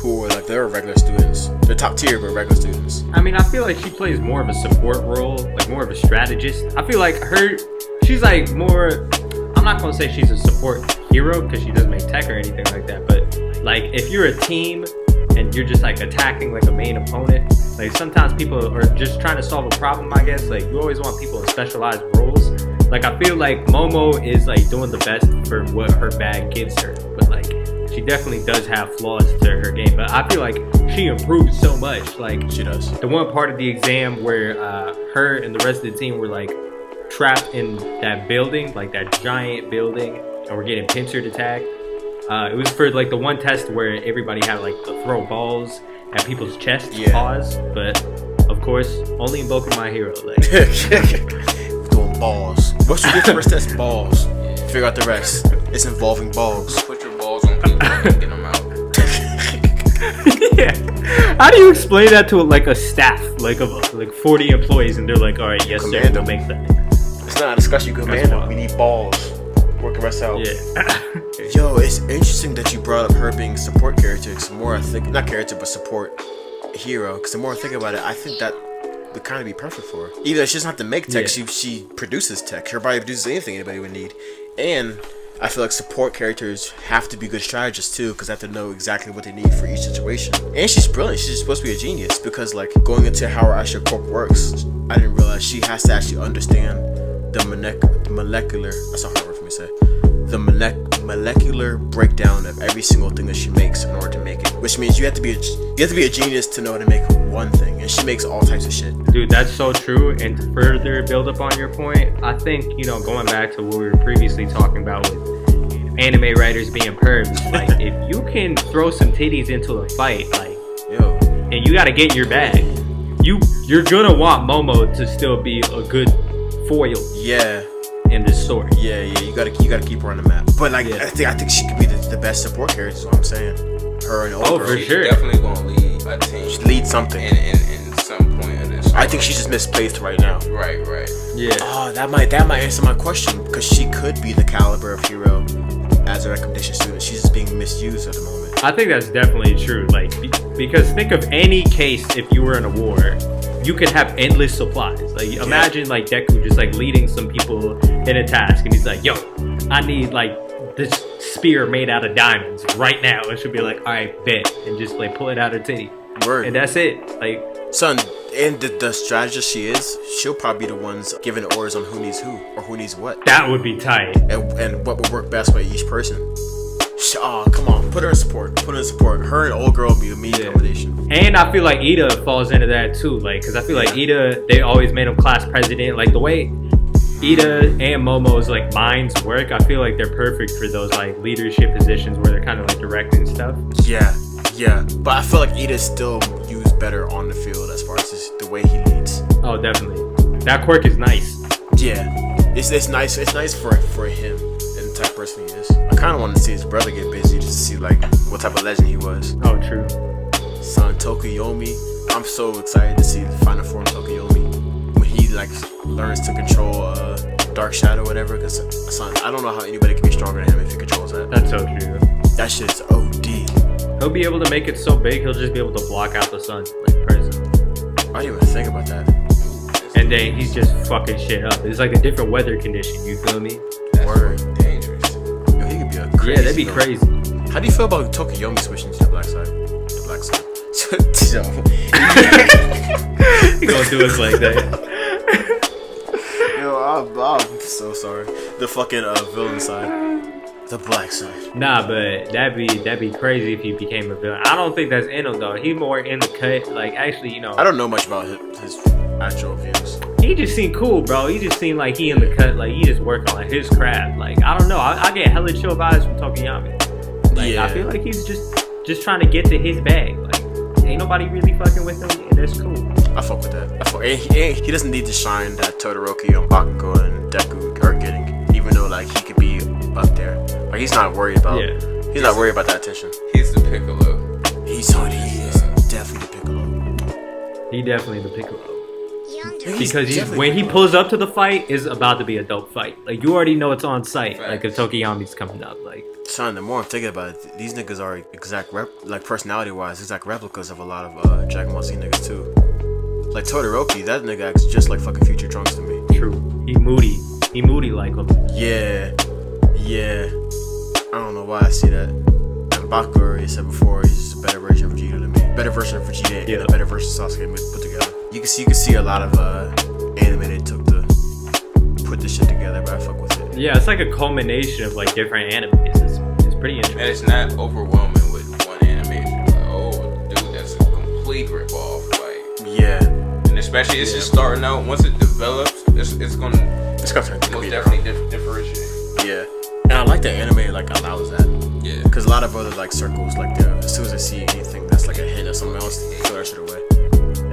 who are like they're regular students. They're top tier but regular students. I mean, I feel like she plays more of a support role, like more of a strategist. I feel like she's like more, I'm not gonna say she's a support hero because she doesn't make tech or anything like that, but like if you're a team and you're just like attacking like a main opponent, like sometimes people are just trying to solve a problem, I guess. Like you always want people in specialized roles. Like I feel like Momo is like doing the best for what her bag gives her, but like she definitely does have flaws to her game. But I feel like she improved so much. Like She does. the one part of the exam where her and the rest of the team were like trapped in that building, like that giant building, and we're getting pincered attacked. It was for like the one test where everybody had like to throw balls at people's chests, Yeah. paws, but of course only invoking my hero. Like Doing balls. What's your first test? Balls. Figure out the rest. It's involving balls. Put your balls on people and get them out. yeah. How do you explain that to like a staff, like of like 40 employees, and they're like, all right, yes sir, Command we'll them. make that. It's not a discussion. You command them. wild. We need balls. Work the rest out. Yeah. Yo, it's interesting that you brought up her being a support character. Cause the more I think, not character, but support hero. Because the more I think about it, I think that would kind of be perfect for her. Even though she doesn't have to make tech, Yeah. she produces tech. Her body produces anything anybody would need. And I feel like support characters have to be good strategists too, because they have to know exactly what they need for each situation. And she's brilliant. She's supposed to be a genius because, like, going into how her actual corp works, I didn't realize she has to actually understand the molecular. That's a hard word for me to say. The molecular breakdown of every single thing that she makes in order to make it. Which means you have to be a genius to know how to make one thing, and she makes all types of shit. Dude, that's so true. And to further build up on your point, I think, going back to what we were previously talking about with anime writers being pervs, like, if you can throw some titties into a fight, like, yo, and you gotta get your bag, you're gonna want Momo to still be a good foil. Yeah. In this story. Yeah, you gotta keep her on the map. But like, I think she could be the best support character. Is what I'm saying. Her and girl. For sure. She's definitely gonna lead a team. She lead something. In some point of this. I think she's just misplaced right now. Right. Yeah. Oh, that might answer my question, because she could be the caliber of hero as a recommendation student. She's just being misused at the moment. I think that's definitely true. Like, because think of any case if you were in a war. You could have endless supplies. Like, imagine like Deku just like leading some people in a task, and he's like, "Yo, I need like this spear made out of diamonds right now." It should be like, "All right, bet," and just like pull it out of titty. Word. And that's it. Like, son, and the strategist she'll probably be the ones giving orders on who needs who or who needs what. That would be tight. And what would work best with each person. Oh, come on, put her in support. Her and old girl be a mean combination. And I feel like Ida falls into that too, like, because I feel like Ida, they always made him class president. Like, the way Ida and Momo's like minds work, I feel like they're perfect for those like leadership positions where they're kind of like directing stuff. Yeah, but I feel like Ida's still used better on the field as far as just the way he leads. Oh, definitely. That quirk is nice. Yeah, it's nice. It's nice for him and the type of person he is. I kind of want to see his brother get busy just to see like what type of legend he was. Oh, true. Son, Tokuyomi, I'm so excited to see the final form of Tokuyomi when he like learns to control Dark Shadow or whatever. Cause son, I don't know how anybody can be stronger than him if he controls that. That's so true. That shit is OD. He'll be able to make it so big, he'll just be able to block out the sun like crazy. I didn't even think about that. And then he's just fucking shit up. It's like a different weather condition, you feel me? Word. Dangerous. Yo, he could be a crazy. Yeah, that'd be crazy. How do you feel about Tokuyomi switching to the black side? The black side. He gonna do us like that. Yo, I'm so sorry. The fucking villain side. The black side. Nah, but that'd be crazy if he became a villain. I don't think that's in him though. He's more in the cut. Like, actually, I don't know much about his actual views. He just seemed cool, bro. He just seemed like he in the cut. Like, he just working on his craft. Like, I don't know. I get hella chill vibes from Tokuyomi. Like, yeah. I feel like he's just trying to get to his bag. Like, ain't nobody really fucking with him, and that's cool. I fuck with that. He doesn't need to shine that Todoroki and Bakugo and Deku are getting, even though like he could be up there. Like, he's not worried about. Yeah. He's not worried about that attention. He's the Piccolo. He is definitely the Piccolo. He definitely the Piccolo. Because when he pulls up to the fight, it's about to be a dope fight. Like, you already know it's on site. Right. Like, if Tokuyomi's coming up, like. Son, the more I'm thinking about it, these niggas are exact personality-wise, exact replicas of a lot of Dragon Ball Z niggas too. Like Todoroki, that nigga acts just like fucking Future Trunks to me. True. He moody like him. Yeah. I don't know why I see that. And Bakugo, already said before, he's just a better version of Vegeta to me. Better version of Vegeta and a better version of Sasuke put together. You can see a lot of anime they took to put this shit together, but I fuck with it. Yeah, it's like a culmination of like different animes. It's pretty interesting. And it's not overwhelming with one animation. Like, oh, dude, that's a complete rip-off. Like, yeah. And especially it's just starting out. Once it develops, it's gonna most definitely differentiate. Yeah. And I like that anime like allows that. Yeah. Because a lot of other like circles, like as soon as they see anything that's like a hint of something else, they throw that shit away.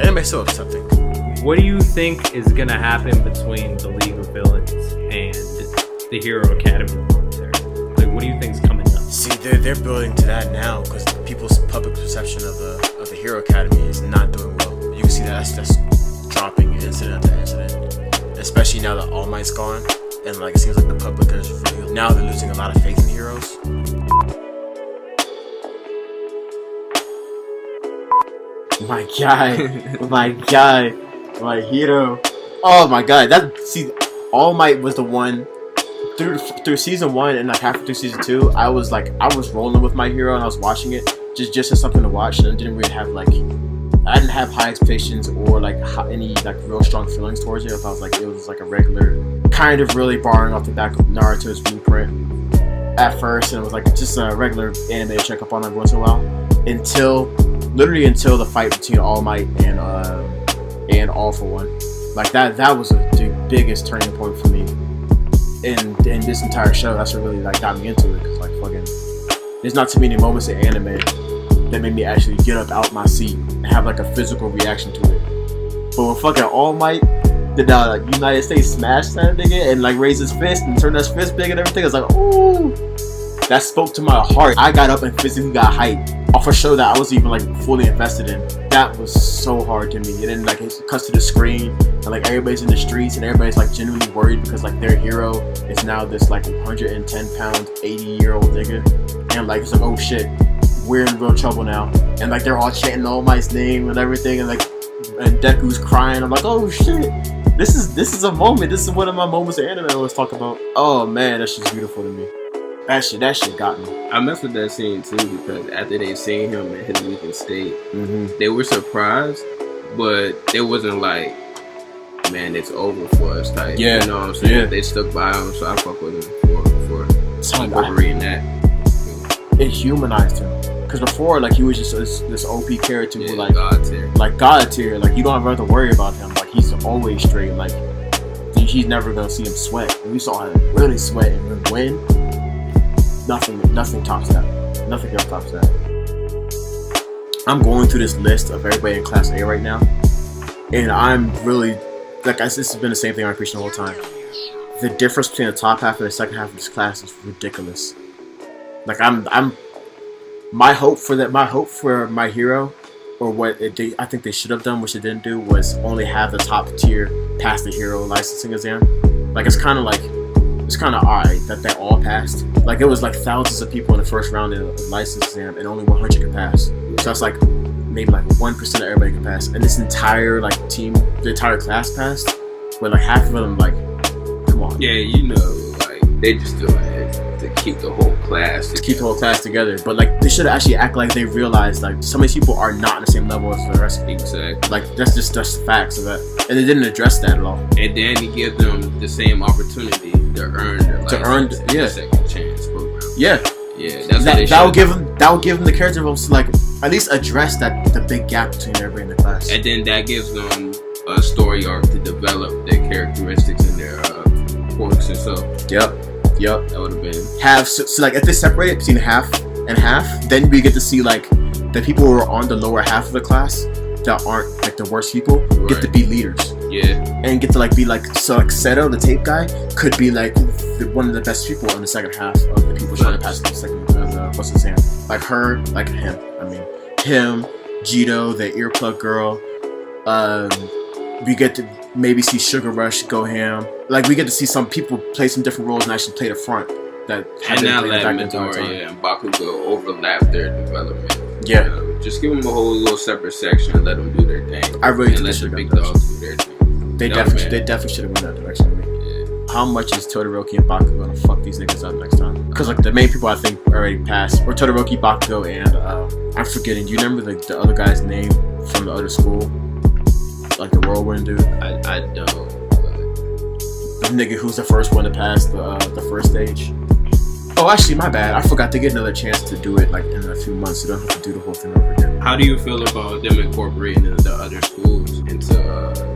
Anime so accepting. What do you think is gonna happen between the League of Villains and the Hero Academy military? Like, what do you think's coming up? See, they're building to that now because people's public perception of the Hero Academy is not doing well. You can see that's dropping incident after incident, especially now that All Might's gone, and like it seems like the public is really now they're losing a lot of faith in the heroes. My guy, my hero. Oh my god, All Might was the one through season 1 and like halfway through season 2. I was rolling with my hero and I was watching it just as something to watch, and I didn't really have I didn't have high expectations or like any like real strong feelings towards it. I thought it was like a regular kind of really borrowing off the back of Naruto's blueprint. at first, and it was like just a regular anime to check up on every once in a while. Until the fight between All Might and All For One. Like that was the biggest turning point for me in this entire show. That's what really like got me into it. Cause like fucking, there's not too many moments in anime that made me actually get up out my seat and have like a physical reaction to it. But when fucking All Might did like United States smash that nigga and like raise his fist and turn his fist big and everything, I was like, ooh, that spoke to my heart. I got up and physically got hyped off a show that I was even like fully invested in. That was so hard to me. And then like it cuts to the screen and like everybody's in the streets and everybody's like genuinely worried because like their hero is now this like 110-pound, 80-year-old nigga. And like it's like, oh shit, we're in real trouble now. And like they're all chanting All Might's name and everything, and like and Deku's crying. I'm like, oh shit, this is a moment. This is one of my moments of anime I always talk about. Oh man, that shit's beautiful to me. That shit got me. I messed with that scene too because after they seen him in his weakened state, they were surprised, but it wasn't like, man, it's over for us type. Yeah. You know what I'm saying? Yeah. They stuck by him, so I fuck with him for incorporating that. It humanized him. Because before, like, he was just this OP character who, like, God tier. Like, you don't have to worry about him. Like, he's always straight. Like, he's never gonna see him sweat. And we saw him really sweat and then win. Nothing tops that. Nothing else tops that. I'm going through this list of everybody in Class A right now, and I'm really, like, this has been the same thing I'm preaching the whole time. The difference between the top half and the second half of this class is ridiculous. Like, my hope for my hero, or what I think they should have done, which they didn't do, was only have the top tier pass the hero licensing exam. Like, it's kind of alright that they all passed. Like, it was like thousands of people in the first round in a license exam, and only 100 could pass. So that's like maybe like 1% of everybody could pass. And this entire like team, the entire class passed, but like half of them, like, come on. Yeah, you know, like they just doing it to keep the whole class together. Keep the whole class together. But like they should actually act like they realized like some of these people are not on the same level as the rest of people. Exactly. Like that's the facts of that. And they didn't address that at all. And then you give them the same opportunity to earn their license, yeah, second chance program. Yeah. Yeah, that's that will give them the character votes to like at least address the big gap between everybody in the class. And then that gives them a story arc to develop their characteristics and their quirks and so. Yep. That would have been so like if they separate it between half and half, then we get to see like the people who are on the lower half of the class that aren't like the worst people get to be leaders. Yeah. And get to like be like, so like Seto, the tape guy, could be like one of the best people in the second half of the people trying to pass the second what's his name? Like her, like him. I mean him, Jito, the earplug girl. We get to maybe see Sugar Rush go ham. Like we get to see some people play some different roles and actually play the front. That and now let Midoriya and Bakugo overlap their development. Yeah. Just give them a whole little separate section and let them do their thing. I really and let the big dogs do their thing. They definitely should have went that direction. Yeah. How much is Todoroki and Bakugo gonna fuck these niggas up next time? Because like the main people I think already passed were Todoroki, Bakugo, and I'm forgetting. Do you remember the other guy's name from the other school? Like the whirlwind dude? I don't. The nigga who's the first one to pass the first stage. Oh, actually, my bad. I forgot to get another chance to do it like in a few months. You don't have to do the whole thing over again. How do you feel about them incorporating the other schools into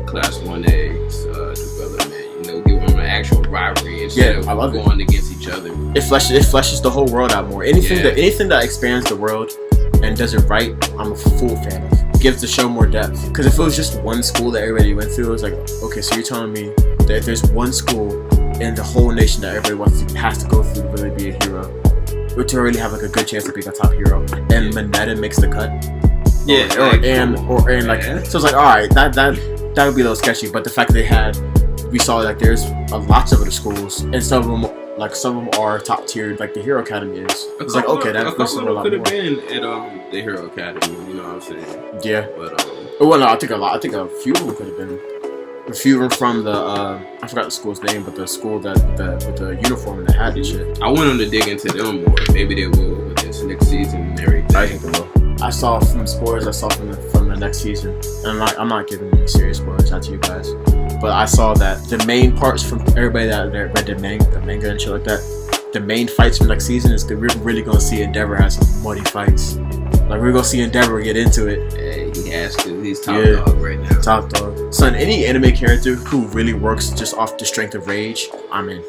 Class 1A's development? You know, give them an actual rivalry instead of going against each other. It fleshes the whole world out more. Anything that expands the world and does it right, I'm a full fan of. Gives the show more depth. Because if it was just one school that everybody went through, it was like, okay, so you're telling me that if there's one school in the whole nation that everybody has to go through to really be a hero, or to really have like a good chance to be a top hero, and Mineta makes the cut. Yeah. So it's like, all right, that would be a little sketchy. But the fact that we saw like there's lots of other schools, and some of them are top tier, like the Hero Academy is. It's like, okay, that could have been at the Hero Academy. You know what I'm saying? Yeah. But well, no, I think a few of them could have been. A few of them from the I forgot the school's name, but the school with the uniform and the hat and shit. I want them to dig into them more. Maybe they will with this next season and everything. I think they will. I saw from spoilers. I saw from the next season, and I'm not giving any serious spoilers out to you guys. But I saw that the main parts from everybody that read the manga and shit like that, the main fights from next season is we're really gonna see Endeavor have some muddy fights. Like we're gonna see Endeavor get into it. Yeah, he has to. He's top dog right now. Top dog. Son, any anime character who really works just off the strength of rage, I'm in.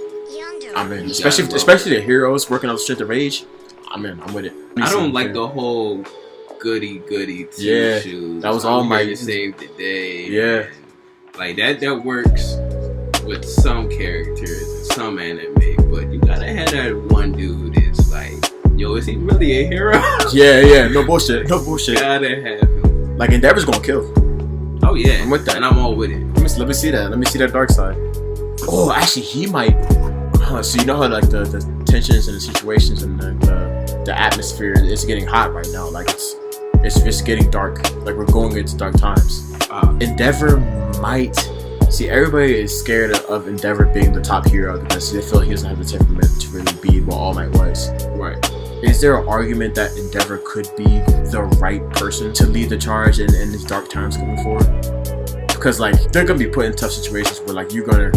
Especially the heroes working off the strength of rage. I'm in. I'm with it. I don't like the whole goody shoes. That was All Might to save the day. Yeah, like that works with some characters and some anime, but you gotta have that one dude that's like, yo, is he really a hero? yeah, no bullshit. Gotta have him. Like Endeavor's gonna kill. Oh yeah, I'm with that, and I'm all with it. Let me see that. Let me see that dark side. Oh, actually, he might. So you know how like the tensions and the situations and the atmosphere is getting hot right now. Like it's getting dark. Like we're going into dark times. Endeavor might. See, everybody is scared of Endeavor being the top hero because they feel he doesn't have the temperament to really be what All Might was. Right. Is there an argument that Endeavor could be the right person to lead the charge in these dark times coming forward? Because like they're gonna be put in tough situations where like you're gonna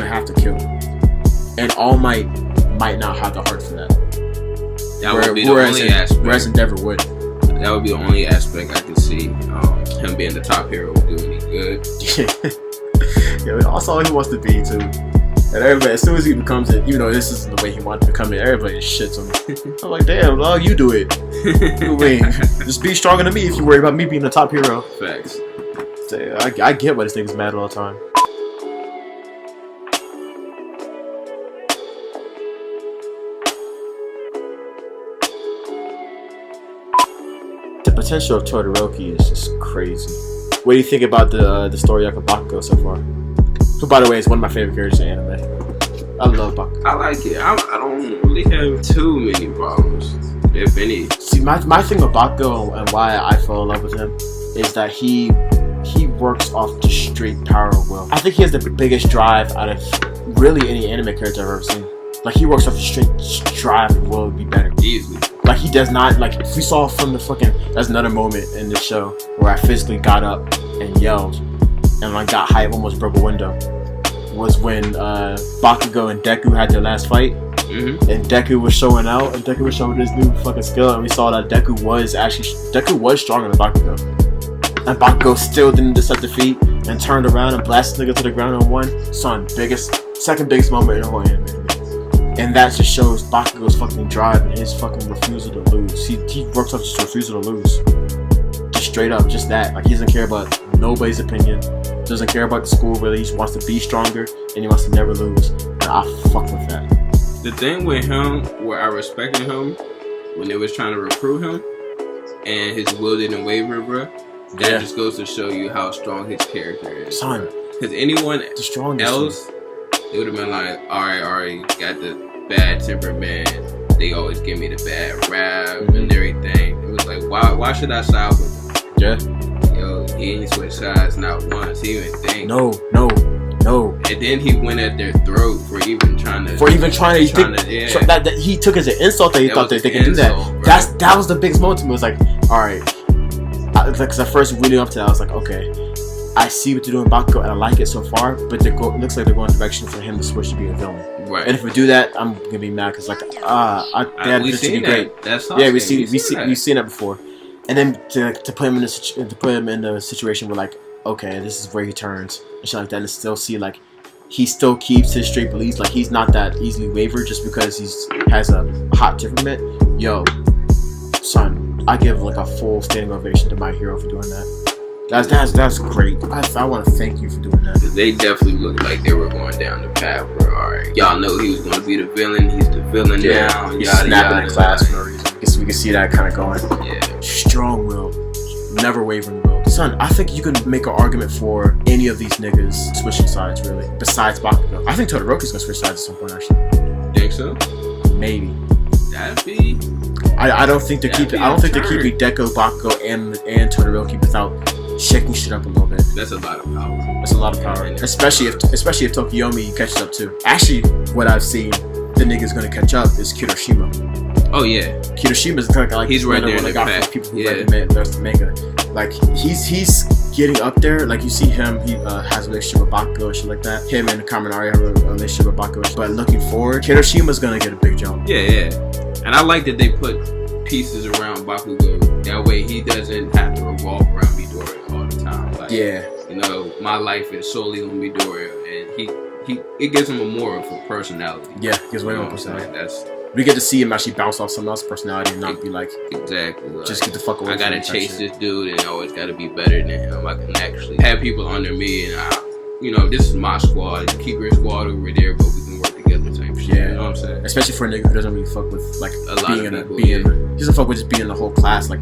have to kill, and All Might not have the heart for that. That would be the only aspect. Whereas Endeavor would. That would be the only aspect I could see him being the top hero would do any good. Yeah, that's all he wants to be too. And everybody, as soon as he becomes it, even though this isn't the way he wants to become it, everybody shits on him. I'm like, damn, dog, you do it. Just be stronger than me if you worry about me being the top hero. Facts. I get why this nigga's mad all the time. The potential of Todoroki is just crazy. What do you think about the story of Bakugo so far? Who, by the way, is one of my favorite characters in anime. I love Bakugo. I like it. I don't really have too many problems, if any. See, my thing with Bakugo and why I fell in love with him is that he works off just straight power of will. I think he has the biggest drive out of really any anime character I've ever seen. Like, he works off the straight drive and will be better. Easily. Like, he does not, like, if we saw from the fucking, that's another moment in this show where I physically got up and yelled and, like, got hype, almost broke a window, was when Bakugo and Deku had their last fight. Mm-hmm. And Deku was showing out, and Deku was showing his new fucking skill, and we saw that Deku was stronger than Bakugo. And Bakugo still didn't accept defeat and turned around and blasted nigga to the ground and won. Son, second biggest moment in the whole anime. And that just shows Bakugo's fucking drive and his fucking refusal to lose. He works off just refusal to lose. Just straight up, just that. Like, he doesn't care about nobody's opinion. Doesn't care about the school really. He just wants to be stronger and he wants to never lose. And I fuck with that. The thing with him, where I respected him, when they was trying to recruit him, and his will didn't waver, bro. That just goes to show you how strong his character is. Son. Because anyone else, it would have been like, alright, got the bad temperament. They always give me the bad rap and everything. It was like, why should I side with him? Yeah. Yo, he ain't switched sides not once. He even think. No. And then he went at their throat for even trying to. That he took as an insult that he thought that they could do that. Bro. That was the biggest moment to me. It was like, alright. Because at first, leading up to that, I was like, okay, I see what they're doing in Bakugo, and I like it so far, but it looks like they're going in a direction for him to switch to be a villain. Right. And if we do that, I'm gonna be mad because we've seen that. We've seen that before. And then to put him in a situation where like, okay, this is where he turns and shit like that, and still see like he still keeps his straight beliefs, like he's not that easily wavered just because has a hot temperament. Yo, son, I give like a full standing ovation to my hero for doing that. That's great. I want to thank you for doing that. They definitely looked like they were going down the path where, alright, y'all know he was going to be the villain. He's the villain now. He's snapping in class for no reason. I guess we can see that kind of going. Yeah. Strong will, never wavering will. Son, I think you can make an argument for any of these niggas switching sides, really. Besides Bakugo, I think Todoroki's gonna switch sides at some point. Actually, think so? Maybe. That'd be. I don't think they're keeping Deku, Bakugo, and Todoroki without shaking shit up a little bit. That's a lot of power. Especially if Tokiomi catches up too. Actually, what I've seen, the nigga's gonna catch up is Kirishima. Oh yeah, Kiroshima's kind of like he's right there in the pack. People who read the manga, like he's getting up there, like you see him, he has a relationship with Bakugo and shit like that. Him and Kaminari have a relationship with Bakugo. But looking forward, Kiroshima's gonna get a big jump. Yeah. And I like that they put pieces around Bakugo. That way he doesn't have to revolve around Midoriya all the time. Like, yeah. You know, my life is solely on Midoriya, and it gives him a more of a personality. Yeah, gives way more personality. That's we get to see him actually bounce off someone else's personality and not be like, exactly. Like, just get the fuck away. I gotta chase this dude, and I always gotta be better than him. I can actually have people under me, and this is my squad. Keep your squad over there, but we can work together. Type shit. Yeah, you know what I'm saying? Especially for a nigga who doesn't really fuck with like a lot being of people. he doesn't fuck with just being in the whole class like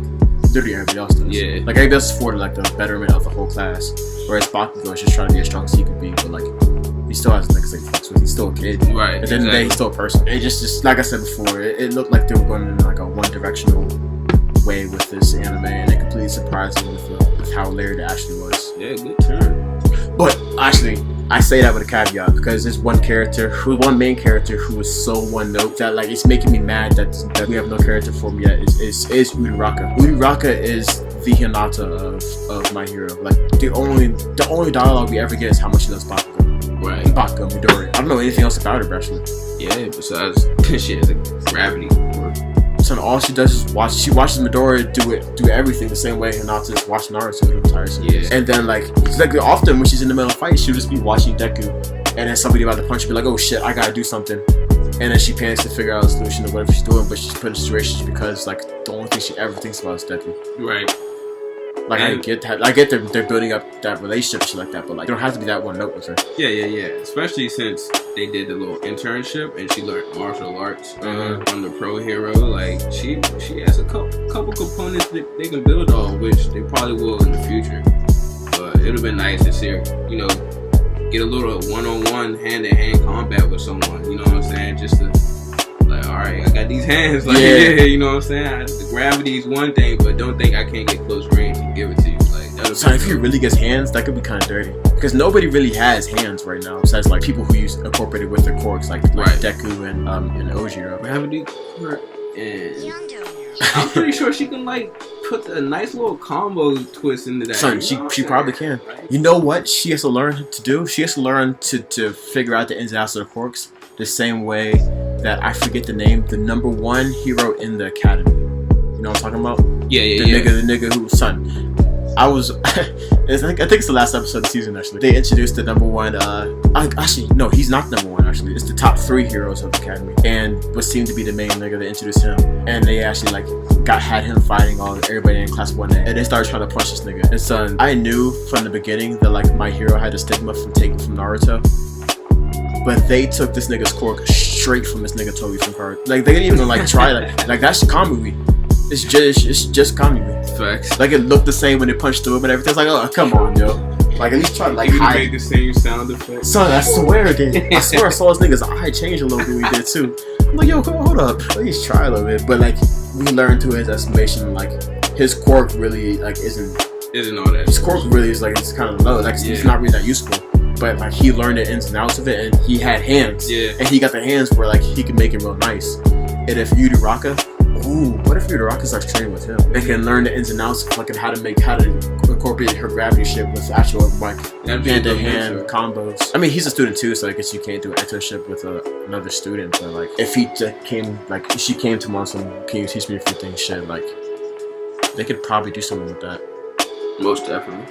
literally everybody else does. Yeah. Like everybody else is for like the betterment of the whole class, whereas Bakugo is just trying to be as strong as he could be, but like he still has niggas like fucks with. He's still a kid. Right. At the end of the day, he's still a person. It just like I said before, it looked like they were going in like a one-directional way with this anime, and it completely surprised me with how layered it actually was. Yeah, good turn. But actually, I say that with a caveat because there's one main character who is so one note that like it's making me mad that we have no character for him yet. Is Uraraka. Uraraka is the Hinata of My Hero. Like the only dialogue we ever get is how much she loves Bakugo. Right. Bakugo, Midoriya. I don't know anything else about her actually. Yeah, besides she has a gravity work. So all she does is watch. She watches Midoriya do everything the same way Hinata is watching Naruto the entire series. Yeah. And then like often when she's in the middle of a fight, she'll just be watching Deku, and then somebody about to punch her, be like, "Oh shit, I gotta do something," and then she panics to figure out a solution to whatever she's doing. But she's put in situations because like the only thing she ever thinks about is Deku. Right. Like I get that. I get they're building up that relationship and shit like that, but like they don't have to be that one note with her. Yeah. Especially since they did the little internship and she learned martial arts from the pro hero. Like she has a couple components that they can build on, which they probably will in the future. But it would have been nice to see her, get a little one-on-one, hand-to-hand combat with someone. You know what I'm saying? Just to like, all right, I got these hands. Like, yeah, you know what I'm saying? The gravity is one thing, but don't think I can't get close range and give it to you. Like, so if he really gets hands, that could be kind of dirty. Because nobody really has hands right now, besides like people who use incorporated with their quirks, like Deku and Ojiro. Gravity quirk, and I'm pretty sure she can like put a nice little combo twist into that. Son, she probably can. Right? You know what she has to learn to do? She has to learn to figure out the ins and outs of the quirks the same way that I forget the name, the number one hero in the academy. You know what I'm talking about? Yeah. The nigga who, son. I think it's the last episode of the season actually. They introduced the number one, actually, no, he's not number one actually. It's the top 3 heroes of the academy. And what seemed to be the main nigga, they introduced him. And they actually like had him fighting everybody in class 1A. And they started trying to punch this nigga. And son, I knew from the beginning that like My Hero had a stigma from taking from Naruto. But they took this nigga's quirk straight from this nigga Toby from Card. Like they didn't even like try like that's Kamui. It's just Kamui. Facts. Like it looked the same when they punched through him and everything. It's like, oh come on, yo. Like at least try to like hide. Made the same sound effect. Son, I swear it did. I swear I saw this nigga's eye change a little bit when he did too. I'm like, yo, hold up. At least try a little bit. But like we learned to his estimation, like his quirk really like isn't all that. His quirk really is like it's kind of low. Like it's not really that useful. But like he learned the ins and outs of it, and he had hands. Yeah. And he got the hands where like he could make it real nice. And if Uraraka, what if Uraraka starts training with him? They can learn the ins and outs of like how to incorporate her gravity shit with actual like hand-to-hand combos. I mean, he's a student too, so I guess you can't do an internship with another student. But like, if she came to him on some, can you teach me a few things? Shit, like they could probably do something with that. Most definitely.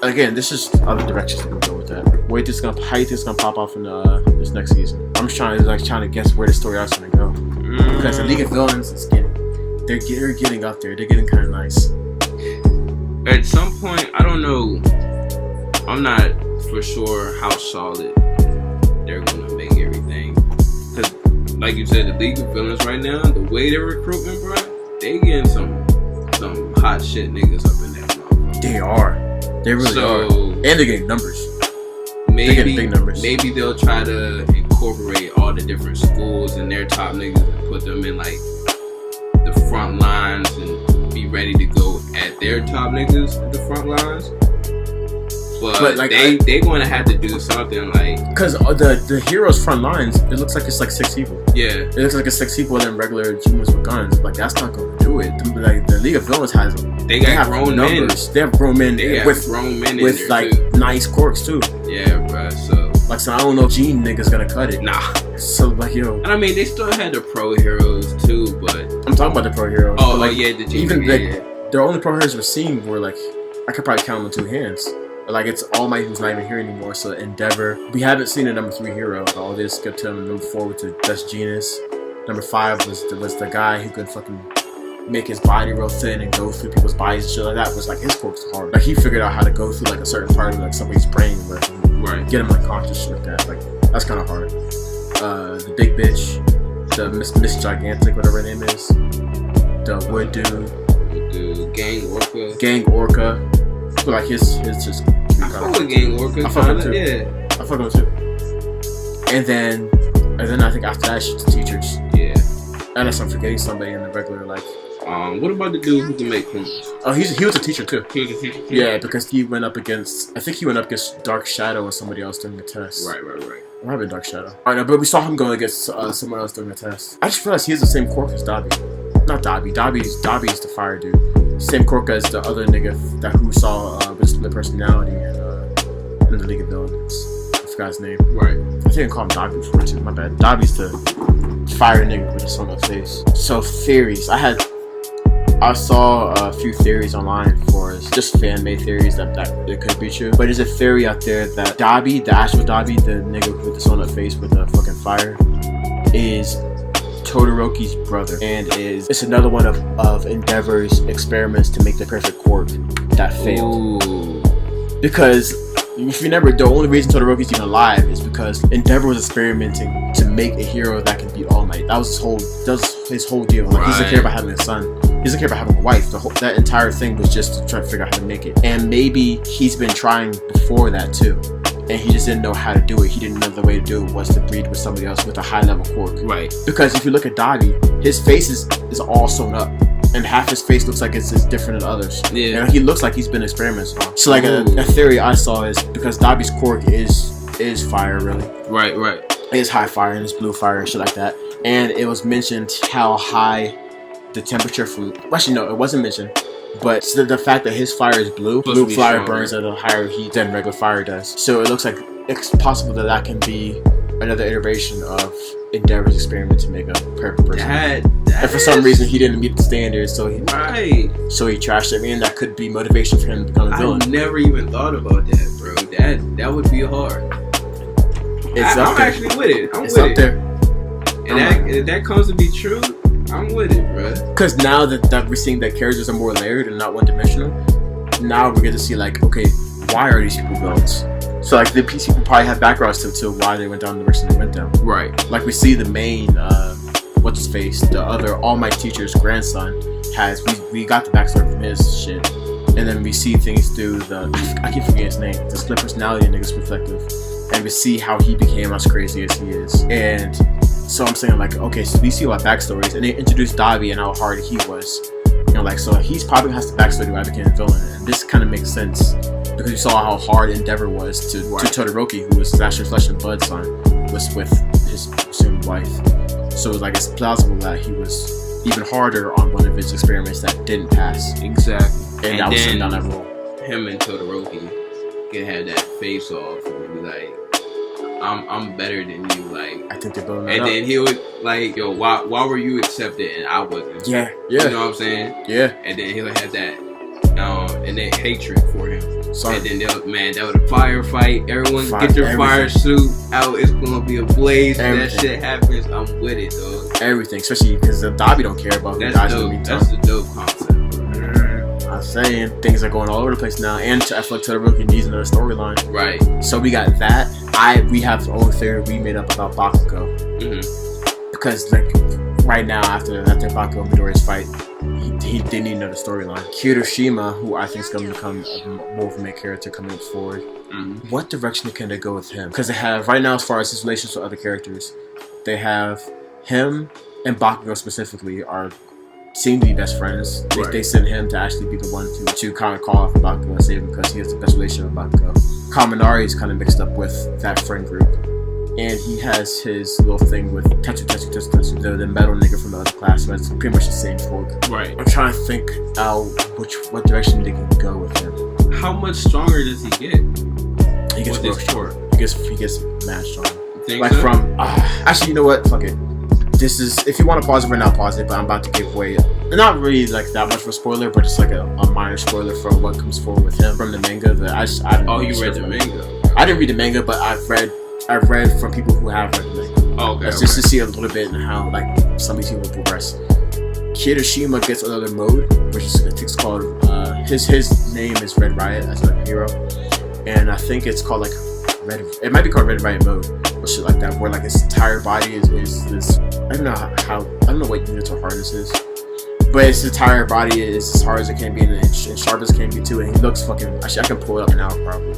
Again, this is other directions that we go with that. How you think it's gonna pop off in this next season? I'm just trying to guess where the story arc's gonna go. Because the League of Villains is they're getting up there. They're getting kind of nice. At some point, I don't know. I'm not for sure how solid they're gonna make everything. Because, like you said, the League of Villains right now, the way they're recruiting, bro, they getting some hot shit niggas up in there. They are. They really are. And they're getting numbers. They're getting big numbers. Maybe they'll try to incorporate all the different schools and their top niggas and put them in like the front lines and be ready to go at their top niggas at the front lines. But like they going to have to do something like because the heroes front lines. It looks like it's like 6 people. Yeah, it looks like it's 6 people and then regular humans with guns. Like that's not going to do it. Like the League of Villains has they have grown numbers. men. They have grown men with grown men with like too. nice quirks too. Yeah, bro. So I don't know if Gene nigga's gonna cut it. Nah. So like yo. And I mean they still had the pro heroes too, but I'm talking about the pro heroes. Oh, like, yeah, the Gene. Even the only pro heroes we're seeing were like I could probably count on 2 hands. Like it's All Might who's not even here anymore. So Endeavor, we haven't seen a number 3 hero. All this skipped to number 4 with the Dust Genius. Number 5 was the guy who could fucking make his body real thin and go through people's bodies and shit like that. Was like his quirk's hard. Like he figured out how to go through like a certain part of like somebody's brain where get him like conscious shit like that. Like that's kind of hard. The big bitch, the Miss Gigantic, whatever her name is, the Wood dude, Gang Orca. But like his just. I fuck with Gang Orca. I fuck with him too. Yeah. I fuck with him too. And then I think after that, it's the teachers. Yeah. Unless I'm forgetting somebody in the regular like. What about the dude who can make criminals? Oh, he was a teacher too. He was a teacher too. Yeah, because he went up against. I think he went up against Dark Shadow and somebody else during the test. Right. It might have been Dark Shadow. Alright, no, but we saw him going against someone else during the test. I just realized he has the same quirk as Dobby. Not Dobby. Dobby's the fire dude. Same quirk as the other nigga who saw with split personality in the League of Villains. I forgot his name. Right. I think I called him Dobby before too. My bad. Dobby's the fire nigga with a sun on his face. So theories. I saw a few theories online for just fan-made theories that it could be true. But there's a theory out there that Dobby, the actual Dobby, the nigga with the sun on his face with the fucking fire, is Todoroki's brother, and it's another one of Endeavor's experiments to make the perfect quirk that failed. Ooh. Because if you remember, the only reason Todoroki's even alive is because Endeavor was experimenting to make a hero that can beat All Might. That was his whole deal. Like, he doesn't care about having a son. He doesn't care about having a wife. That entire thing was just to try to figure out how to make it. And maybe he's been trying before that too. And he just didn't know how to do it. He didn't know the way to do it was to breed with somebody else with a high level quirk. Right. Because if you look at Dobby, his face is all sewn up. And half his face looks like it's different than others. Yeah. You know, he looks like he's been experimenting on. So like a theory I saw is because Dobby's quirk is fire really. Right. It's high fire and it's blue fire and shit like that. And it was mentioned how high the temperature for... Actually, no, it wasn't mentioned. But the fact that his fire is blue fire burns at a higher heat than regular fire does. So it looks like it's possible that can be another iteration of Endeavor's experiment to make a perfect person. And for some reason he didn't meet the standards, so he trashed it. I mean, that could be motivation for him to become a villain. I never even thought about that, bro. That would be hard. I'm actually with it. It's up there. And if that comes to be true, I'm with it, bro. Because now that we're seeing that characters are more layered and not one-dimensional, now we get to see like, okay, why are these people villains? So like the people probably have backgrounds to why they went down the direction they went down. Right. Like we see the main what's his face, the other All Might teacher's grandson has we got the backstory from his shit. And then we see things through I keep forgetting his name, the split personality nigga's perspective. And we see how he became as crazy as he is. And so I'm saying like, okay, so we see what backstories, and they introduced Dobby and how hard he was. You know, like, so he's probably has the backstory to why he became a villain. And this kind of makes sense because you saw how hard Endeavor was to Todoroki, who was his actual flesh and blood son, was with his assumed wife. So it was like, it's plausible that he was even harder on one of his experiments that didn't pass. Exactly. And that was him down that road. Him and Todoroki can have that face off and be like, I'm better than you, like. I think they're building that and up. then he would like, yo, why were you accepted and I wasn't? Yeah. You know what I'm saying? Yeah. And then he'll have that, and that hatred for him. Sorry. And then that was a firefight. Everyone get your fire suit out. It's gonna be a blaze. When that shit happens, I'm with it, dog. Everything, especially because Dobby don't care about who dies in the meantime. That's the dope concept. I'm saying things are going all over the place now, and I feel like Todoroki needs another storyline. Right. So we got that. We have our own theory we made up about Bakugo. Because like right now, after Bakugo and Midoriya's fight, he did need another storyline. Kirishima, who I think is going to become more of a main character coming forward. What direction can they go with him? Because they have right now, as far as his relations with other characters, they have him and Bakugo specifically seem to be best friends. They send him to actually be the one to kind of call off Bakugo and save him because he has the best relationship with Bakugo. Kaminari is kind of mixed up with that friend group. And he has his little thing with Tetsu, the metal nigga from the other class, but it's pretty much the same fork. Right. I'm trying to think out what direction they can go with him. How much stronger does he get? He gets real short. He gets mad strong. Like so? From actually, you know what? Fuck it. This is, if you want to pause it right now, pause it. But I'm about to give away, not really like that much of a spoiler, but it's like a minor spoiler for what comes forward with him from the manga. That I didn't you read the manga? I didn't read the manga, but I've read from people who have read the manga. Oh, okay. Just to see a little bit and how like some of these people progress. Kirishima gets another mode, which is, I think it's called his name is Red Riot as a hero, and I think it's called like it might be called Red Riot mode or shit like that, where like his entire body is this, I don't know what units or hardness is, but his entire body is as hard as it can be and sharp as it can be too, and he looks fucking, actually I can pull it up now probably,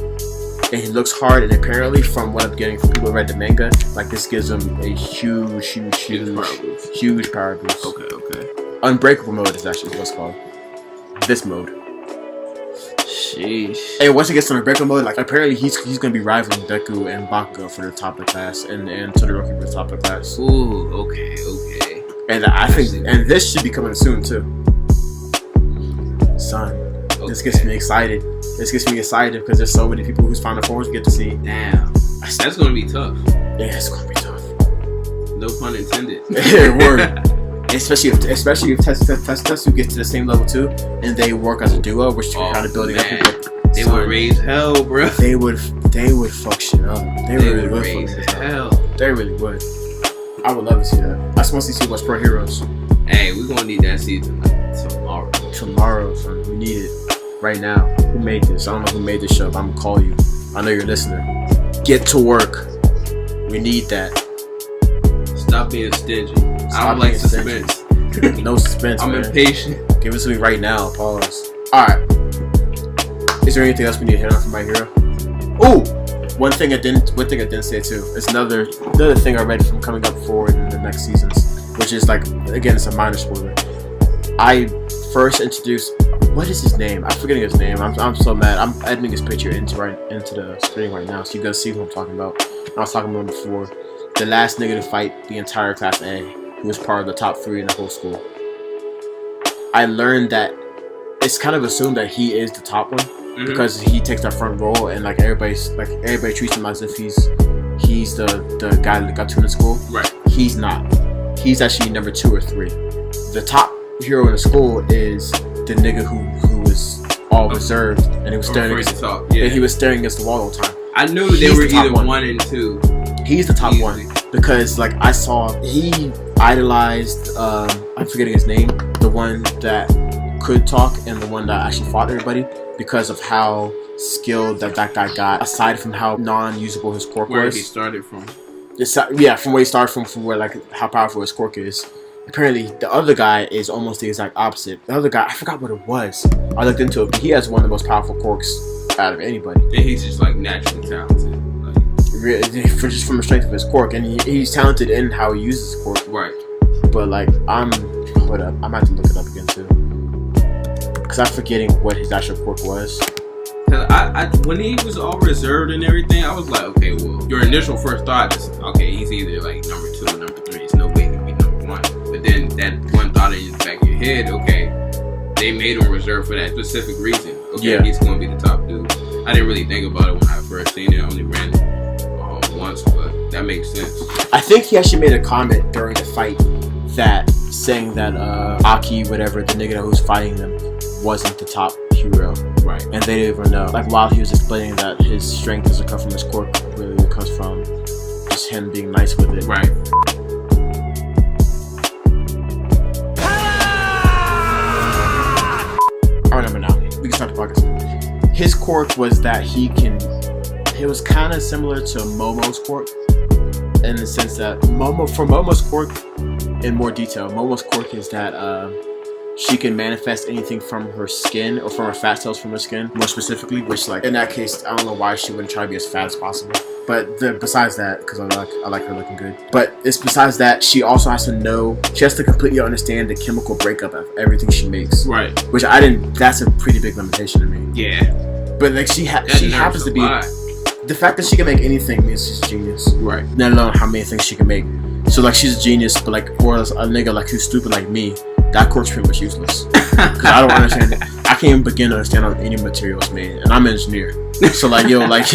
and he looks hard, and apparently from what I'm getting from people who read the manga, like this gives him a huge power boost. Okay. Unbreakable mode is actually what's called. This mode. Sheesh. And once he gets to Unbreakable mode, like apparently he's gonna be rivaling Deku and Bakugo for the top of the class, and Todoroki for the top of the class. Ooh, okay. And I think, and this should be coming soon too. Son, this gets me excited. Because there's so many people whose final forms we get to see. Damn, that's gonna be tough. Yeah, it's gonna be tough. No pun intended. Word. Especially if Tetsu gets to the same level too, and they work as a duo, which you're kind of building up. They would raise hell, bro. They would fuck shit up. They really would raise hell. They really would. I would love to see that. I just want to see too much Pro Heroes. Hey, we're gonna need that season tomorrow. Tomorrow, son. We need it right now. Who made this? I don't know who made this show, but I'm gonna call you. I know you're a listener. Get to work. We need that. Stop being stingy. I don't like suspense. No suspense. I'm impatient. Give it to me right now. Pause. Alright. Is there anything else we need to hit on from My Hero? Ooh! One thing I didn't say too. It's another thing I read from coming up forward in the next seasons, which is like, again, it's a minor spoiler. I first introduced, what is his name? I'm forgetting his name. I'm so mad. I'm editing his picture into the screen right now, so you guys see who I'm talking about. I was talking about him before. The last nigga to fight the entire class A, who was part of the top 3 in the whole school. I learned that it's kind of assumed that he is the top one, because he takes that front role, and like everybody treats him as if he's the guy that got to in the school. Right. He's not. He's actually number 2 or 3. The top hero in the school is the nigga who was all reserved, and he was staring against he was staring against the wall all the time. I knew they were either 1 and 2. He's the top one because like I saw he idolized I'm forgetting his name, the one that could talk and the one that actually fought everybody, because of how skilled that guy got, aside from how non-usable his quirk was. Where he started from. From where he started from where like how powerful his quirk is. Apparently the other guy is almost the exact opposite. The other guy, I forgot what it was. I looked into it, but he has one of the most powerful quirks out of anybody. And he's just like naturally talented. Just from the strength of his quirk, and he's talented in how he uses his quirk. Right. But like hold up, I'm about to look it up again too, because I'm forgetting what his actual quirk was. When he was all reserved and everything, I was like, okay, well, your initial first thought is, okay, he's either like number 2 or number 3. There's no way he can be number 1. But then that one thought in the back of your head, okay, they made him reserved for that specific reason. Okay, he's going to be the top dude. I didn't really think about it when I first seen it. I only ran it once, but that makes sense. I think he actually made a comment during the fight that saying that Aki, whatever, the nigga who was fighting them, wasn't the top hero. Right. And they didn't even know. Like while he was explaining that his strength doesn't come from his quirk, really it comes from just him being nice with it. Right. I remember now. We can start the podcast. His quirk was that it was kind of similar to Momo's quirk, in the sense that Momo's quirk, in more detail, Momo's quirk is that she can manifest anything from her skin, or from her fat cells from her skin, more specifically, which like in that case, I don't know why she wouldn't try to be as fat as possible. But besides that, because I like her looking good. But it's besides that, she also has to completely understand the chemical breakup of everything she makes. Right. Which that's a pretty big limitation to me. Yeah. But like she happens to be the fact that she can make anything means she's a genius. Right. Let alone how many things she can make. So like she's a genius, but like for a nigga like who's stupid like me, that quirk's pretty much useless. Because I don't understand it. I can't even begin to understand how any materials made, and I'm an engineer. So like yo, like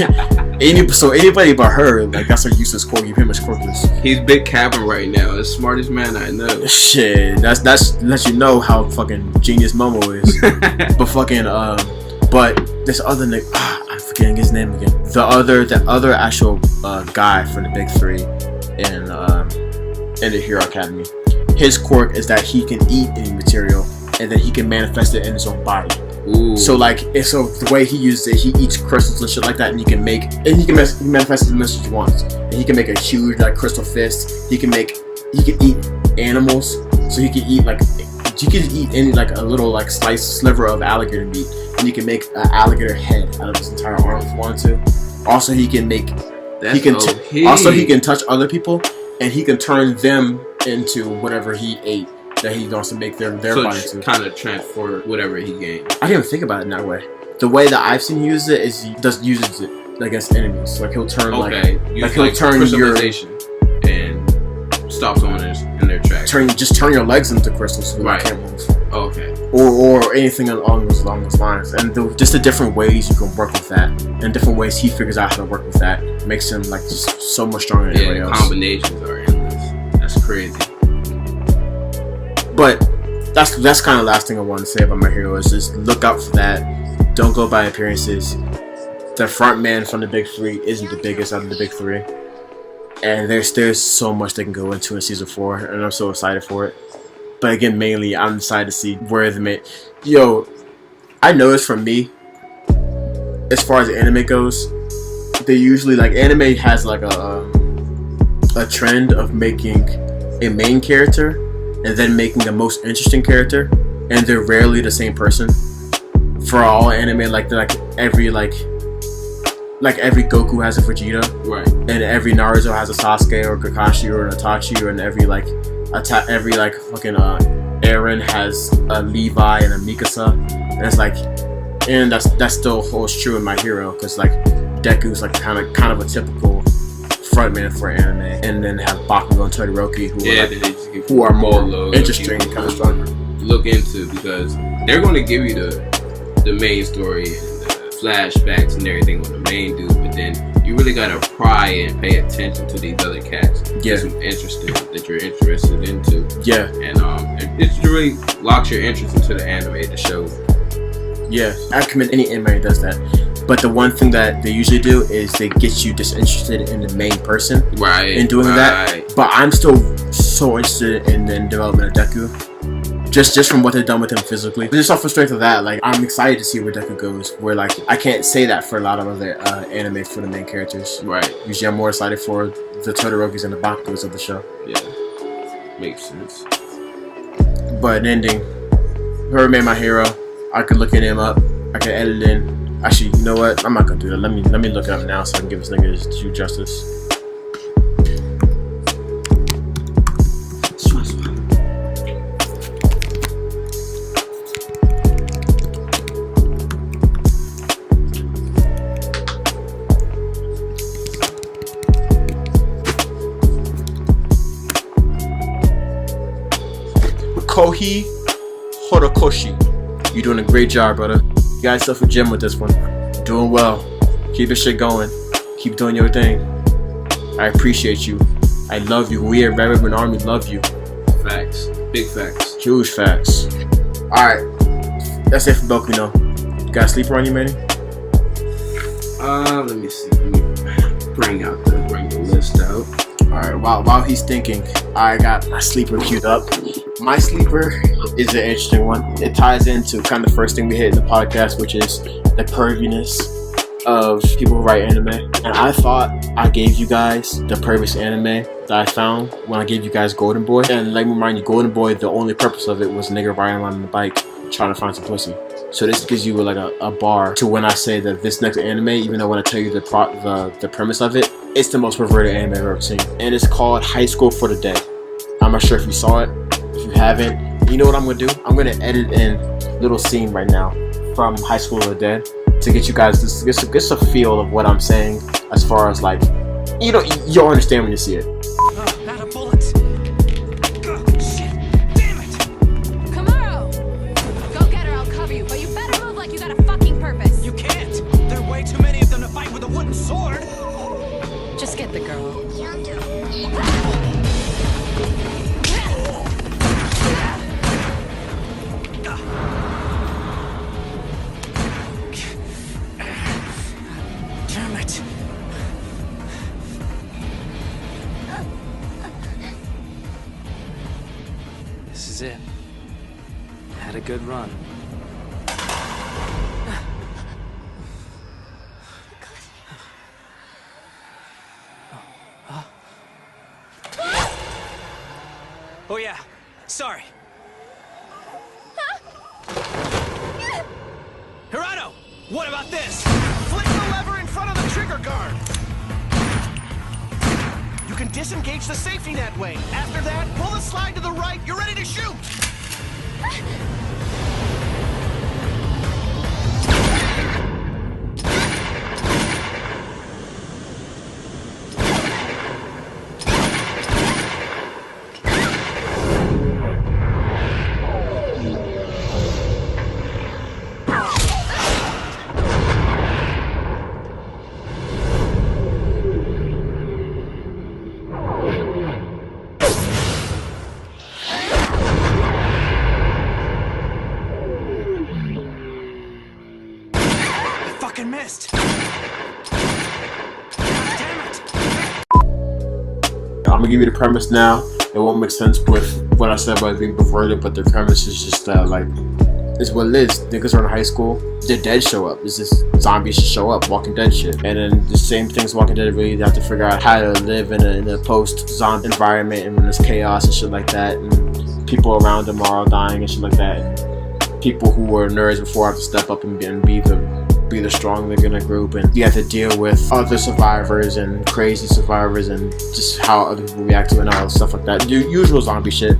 anybody but her, like that's a useless quirk. You pretty much quirkless. He's big cabin right now. The smartest man I know. Shit, that's lets you know how fucking genius Momo is. But fucking but this other nigga, I'm forgetting his name again. The other actual guy from the big three in the Hero Academy. His quirk is that he can eat any material and then he can manifest it in his own body. Ooh. So the way he uses it, he eats crystals and shit like that, and he can manifest as much as he wants. And he can make a huge like crystal fist. He can eat animals. So he can eat any like a little like sliver of alligator meat, and he can make an alligator head out of his entire arm if he wanted to. Also, he can touch other people, and he can turn them into whatever he ate that he wants to make their body to. Kind of transfer whatever he gained. I didn't even think about it in that way. The way that I've seen use it is he uses it against enemies. Like he'll turn crystallization and stop someone in their tracks. Turn your legs into crystals so they can't move. Okay. Or anything along those lines, and just the different ways you can work with that, and different ways he figures out how to work with that makes him like just so much stronger than everybody else. Combinations are endless. That's crazy. But that's kind of the last thing I want to say about my hero is just look out for that. Don't go by appearances. The front man from the big three isn't the biggest out of the big three, and there's so much they can go into in season 4, and I'm so excited for it. But again, mainly I'm excited to see where the main. Yo, I noticed for me, as far as anime goes, they usually like anime has like a trend of making a main character and then making the most interesting character, and they're rarely the same person. For all anime, like every Goku has a Vegeta, right? And every Naruto has a Sasuke or Kakashi or an Itachi, or every fucking Eren has a Levi and a Mikasa, and it's like, and that still holds true in My Hero, because like Deku's like kind of a typical frontman for anime, and then have Bakugo and Todoroki who are more interesting and kind of stronger. Look into, because they're going to give you the main story and the flashbacks and everything with the main dude, but then you really gotta pry and pay attention to these other cats. Yeah. That you're interested into. Yeah. And it really locks your interest into the anime, the show. Yeah, I commend any anime that does that. But the one thing that they usually do is they get you disinterested in the main person. Right. In doing that. But I'm still so interested in the development of Deku. Just from what they've done with him physically. But just off the strength of that, like I'm excited to see where Deku goes. Where like I can't say that for a lot of other anime for the main characters. Right. Usually I'm more excited for the Todorokis and the Bakugos of the show. Yeah. Makes sense. But ending, whoever made My Hero, I could look at him up. I could edit in. Actually, you know what? I'm not gonna do that. Let me look it up now so I can give this nigga his due justice. Kohi Horokoshi. You're doing a great job, brother. You got yourself a gym with this one. Doing well. Keep this shit going. Keep doing your thing. I appreciate you. I love you. We at Red Ribbon Army love you. Facts. Big facts. Huge facts. Alright. That's it for Bokuno. You got a sleeper on you, Manny? Let me see. Let me bring the list out. Alright, while he's thinking, I got my sleeper queued up. My sleeper is an interesting one. It ties into kind of the first thing we hit in the podcast, which is the perviness of people who write anime. And I thought I gave you guys the pervious anime that I found when I gave you guys Golden Boy. And let me remind you, Golden Boy, the only purpose of it was a nigga riding around on the bike trying to find some pussy. So this gives you like a bar to when I say that this next anime, even though when I tell you the premise of it, it's the most perverted anime I've ever seen. And it's called High School for the Dead. I'm not sure if you saw it. If you haven't, you know what I'm gonna do? I'm gonna edit in a little scene right now from High School for the Dead, to get you guys get a feel of what I'm saying as far as like, you'll understand when you see it. Not a bullet. Shit. Damn it. Camaro! Go get her, I'll cover you, but you better move like you got a fucking purpose. You can't. There are way too many of them to fight with a wooden sword. Just get the girl. Damn it. This is it. Had a good run. Oh yeah, sorry. Hirano, what about this? Flick the lever in front of the trigger guard. You can disengage the safety net way. After that, pull the slide to the right. You're ready to shoot. Missed. Damn it. I'm gonna give you the premise now. It won't make sense with what I said about being perverted, but the premise is just like, it's what it is. Niggas are in high school, the dead show up. It's just zombies show up, Walking Dead shit. And then the same things Walking Dead, really have to figure out how to live in a post-zombie environment and when there's chaos and shit like that. And people around them are all dying and shit like that. And people who were nerds before have to step up and be the strong nigga in a group, and you have to deal with other survivors and crazy survivors and just how other people react to it and all stuff like that. Usual zombie shit,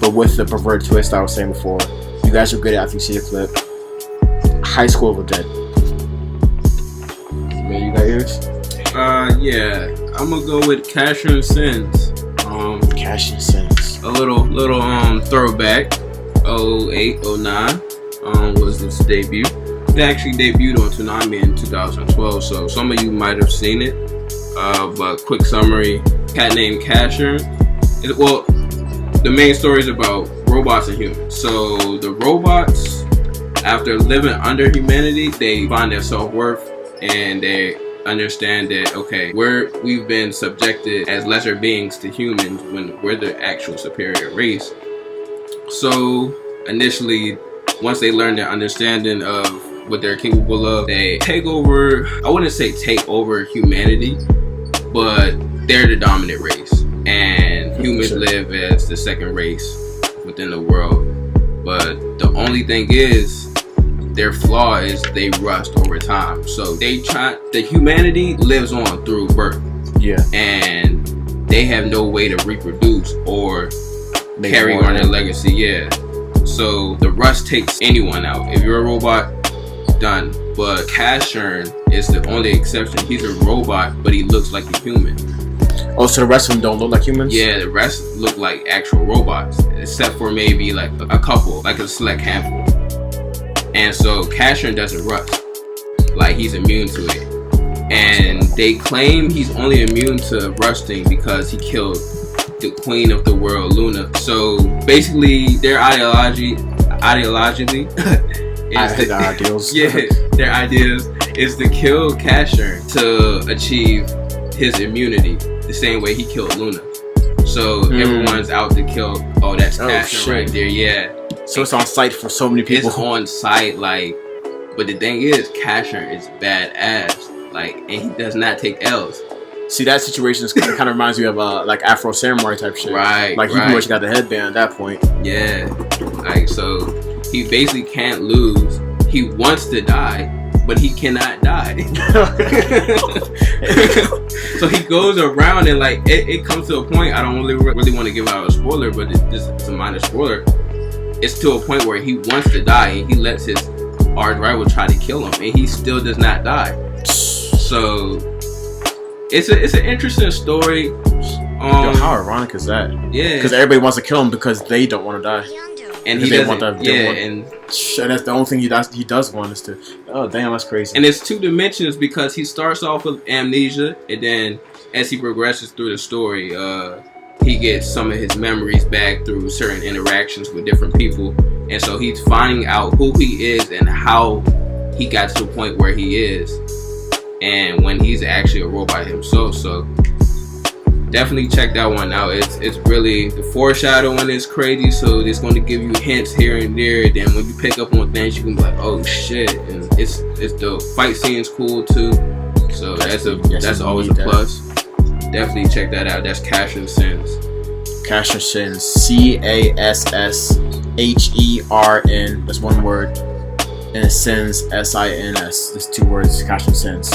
but with the perverted twist I was saying before. You guys are good at it after you see the clip. High School of the Dead. Man, you got yours? Yeah, I'm gonna go with Casshern Sins. Casshern Sins. A little throwback. 08, 09 was this debut. It actually debuted on Toonami in 2012, so some of you might have seen it. But quick summary: cat named Casshern. Well, the main story is about robots and humans. So the robots, after living under humanity, they find their self-worth and they understand that, okay, we've been subjected as lesser beings to humans when we're the actual superior race. So initially, once they learn their understanding of what they're capable of, they take over, I wouldn't say take over humanity, but they're the dominant race, and humans live as the second race within the world. But the only thing is, their flaw is they rust over time. So the humanity lives on through birth. Yeah. And they have no way to reproduce or carry on their legacy. Yeah. So the rust takes anyone out. If you're a robot, done. But Casshern is the only exception. He's a robot, but he looks like a human. Oh, so the rest of them don't look like humans? Yeah, the rest look like actual robots, except for maybe like a couple, like a select handful. And so Casshern doesn't rust. Like, he's immune to it. And they claim he's only immune to rusting because he killed the queen of the world, Luna. So basically, their ideologically, their ideas is to kill Casshern to achieve his immunity, the same way he killed Luna. So everyone's out to kill. Oh, that's Casshern right there. Yeah. So it's on site for so many people. It's on site, like. But the thing is, Casshern is badass, like, and he does not take L's. See, that situation kind of reminds me of like Afro Samurai type shit. Right. Like, you pretty much got the headband at that point. Yeah. Like, so he basically can't lose. He wants to die, but he cannot die. So he goes around and, like, it comes to a point. I don't really want to give out a spoiler, but it's a minor spoiler. It's to a point where he wants to die and he lets his arch rival tried to kill him, and he still does not die. So it's an interesting story. Yo, how ironic is that? Yeah, because everybody wants to kill him because they don't want to die, and he doesn't. And that's the only thing he does want is to. Oh damn, that's crazy. And it's 2 dimensions because he starts off with amnesia, and then as he progresses through the story, he gets some of his memories back through certain interactions with different people, and so he's finding out who he is and how he got to the point where he is, and when he's actually a robot himself. So definitely check that one out. It's really, the foreshadowing is crazy, so it's going to give you hints here and there. Then when you pick up on things, you can be like, oh shit, and it's the fight scene's cool too. So that's always a plus. Definitely check that out. That's Casshern Sins. Casshern Sins. Casshern. That's one word. And Sins. SINS. There's 2 words. Casshern Sins.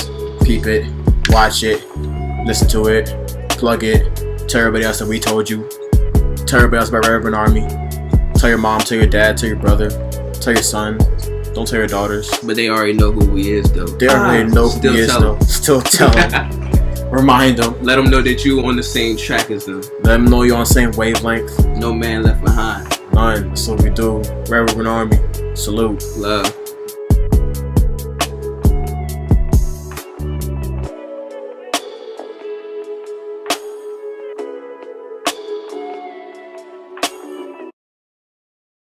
Peep it. Watch it. Listen to it. Plug it. Tell everybody else that we told you. Tell everybody else about Reverend Army. Tell your mom. Tell your dad. Tell your brother. Tell your son. Don't tell your daughters. But they already know who he is, though. They already know who he is, though. Still tell them. Remind them. Let them know that you on the same track as them. Let them know you're on the same wavelength. No man left behind. None. That's what we do. Reverend Army. Salute. Love.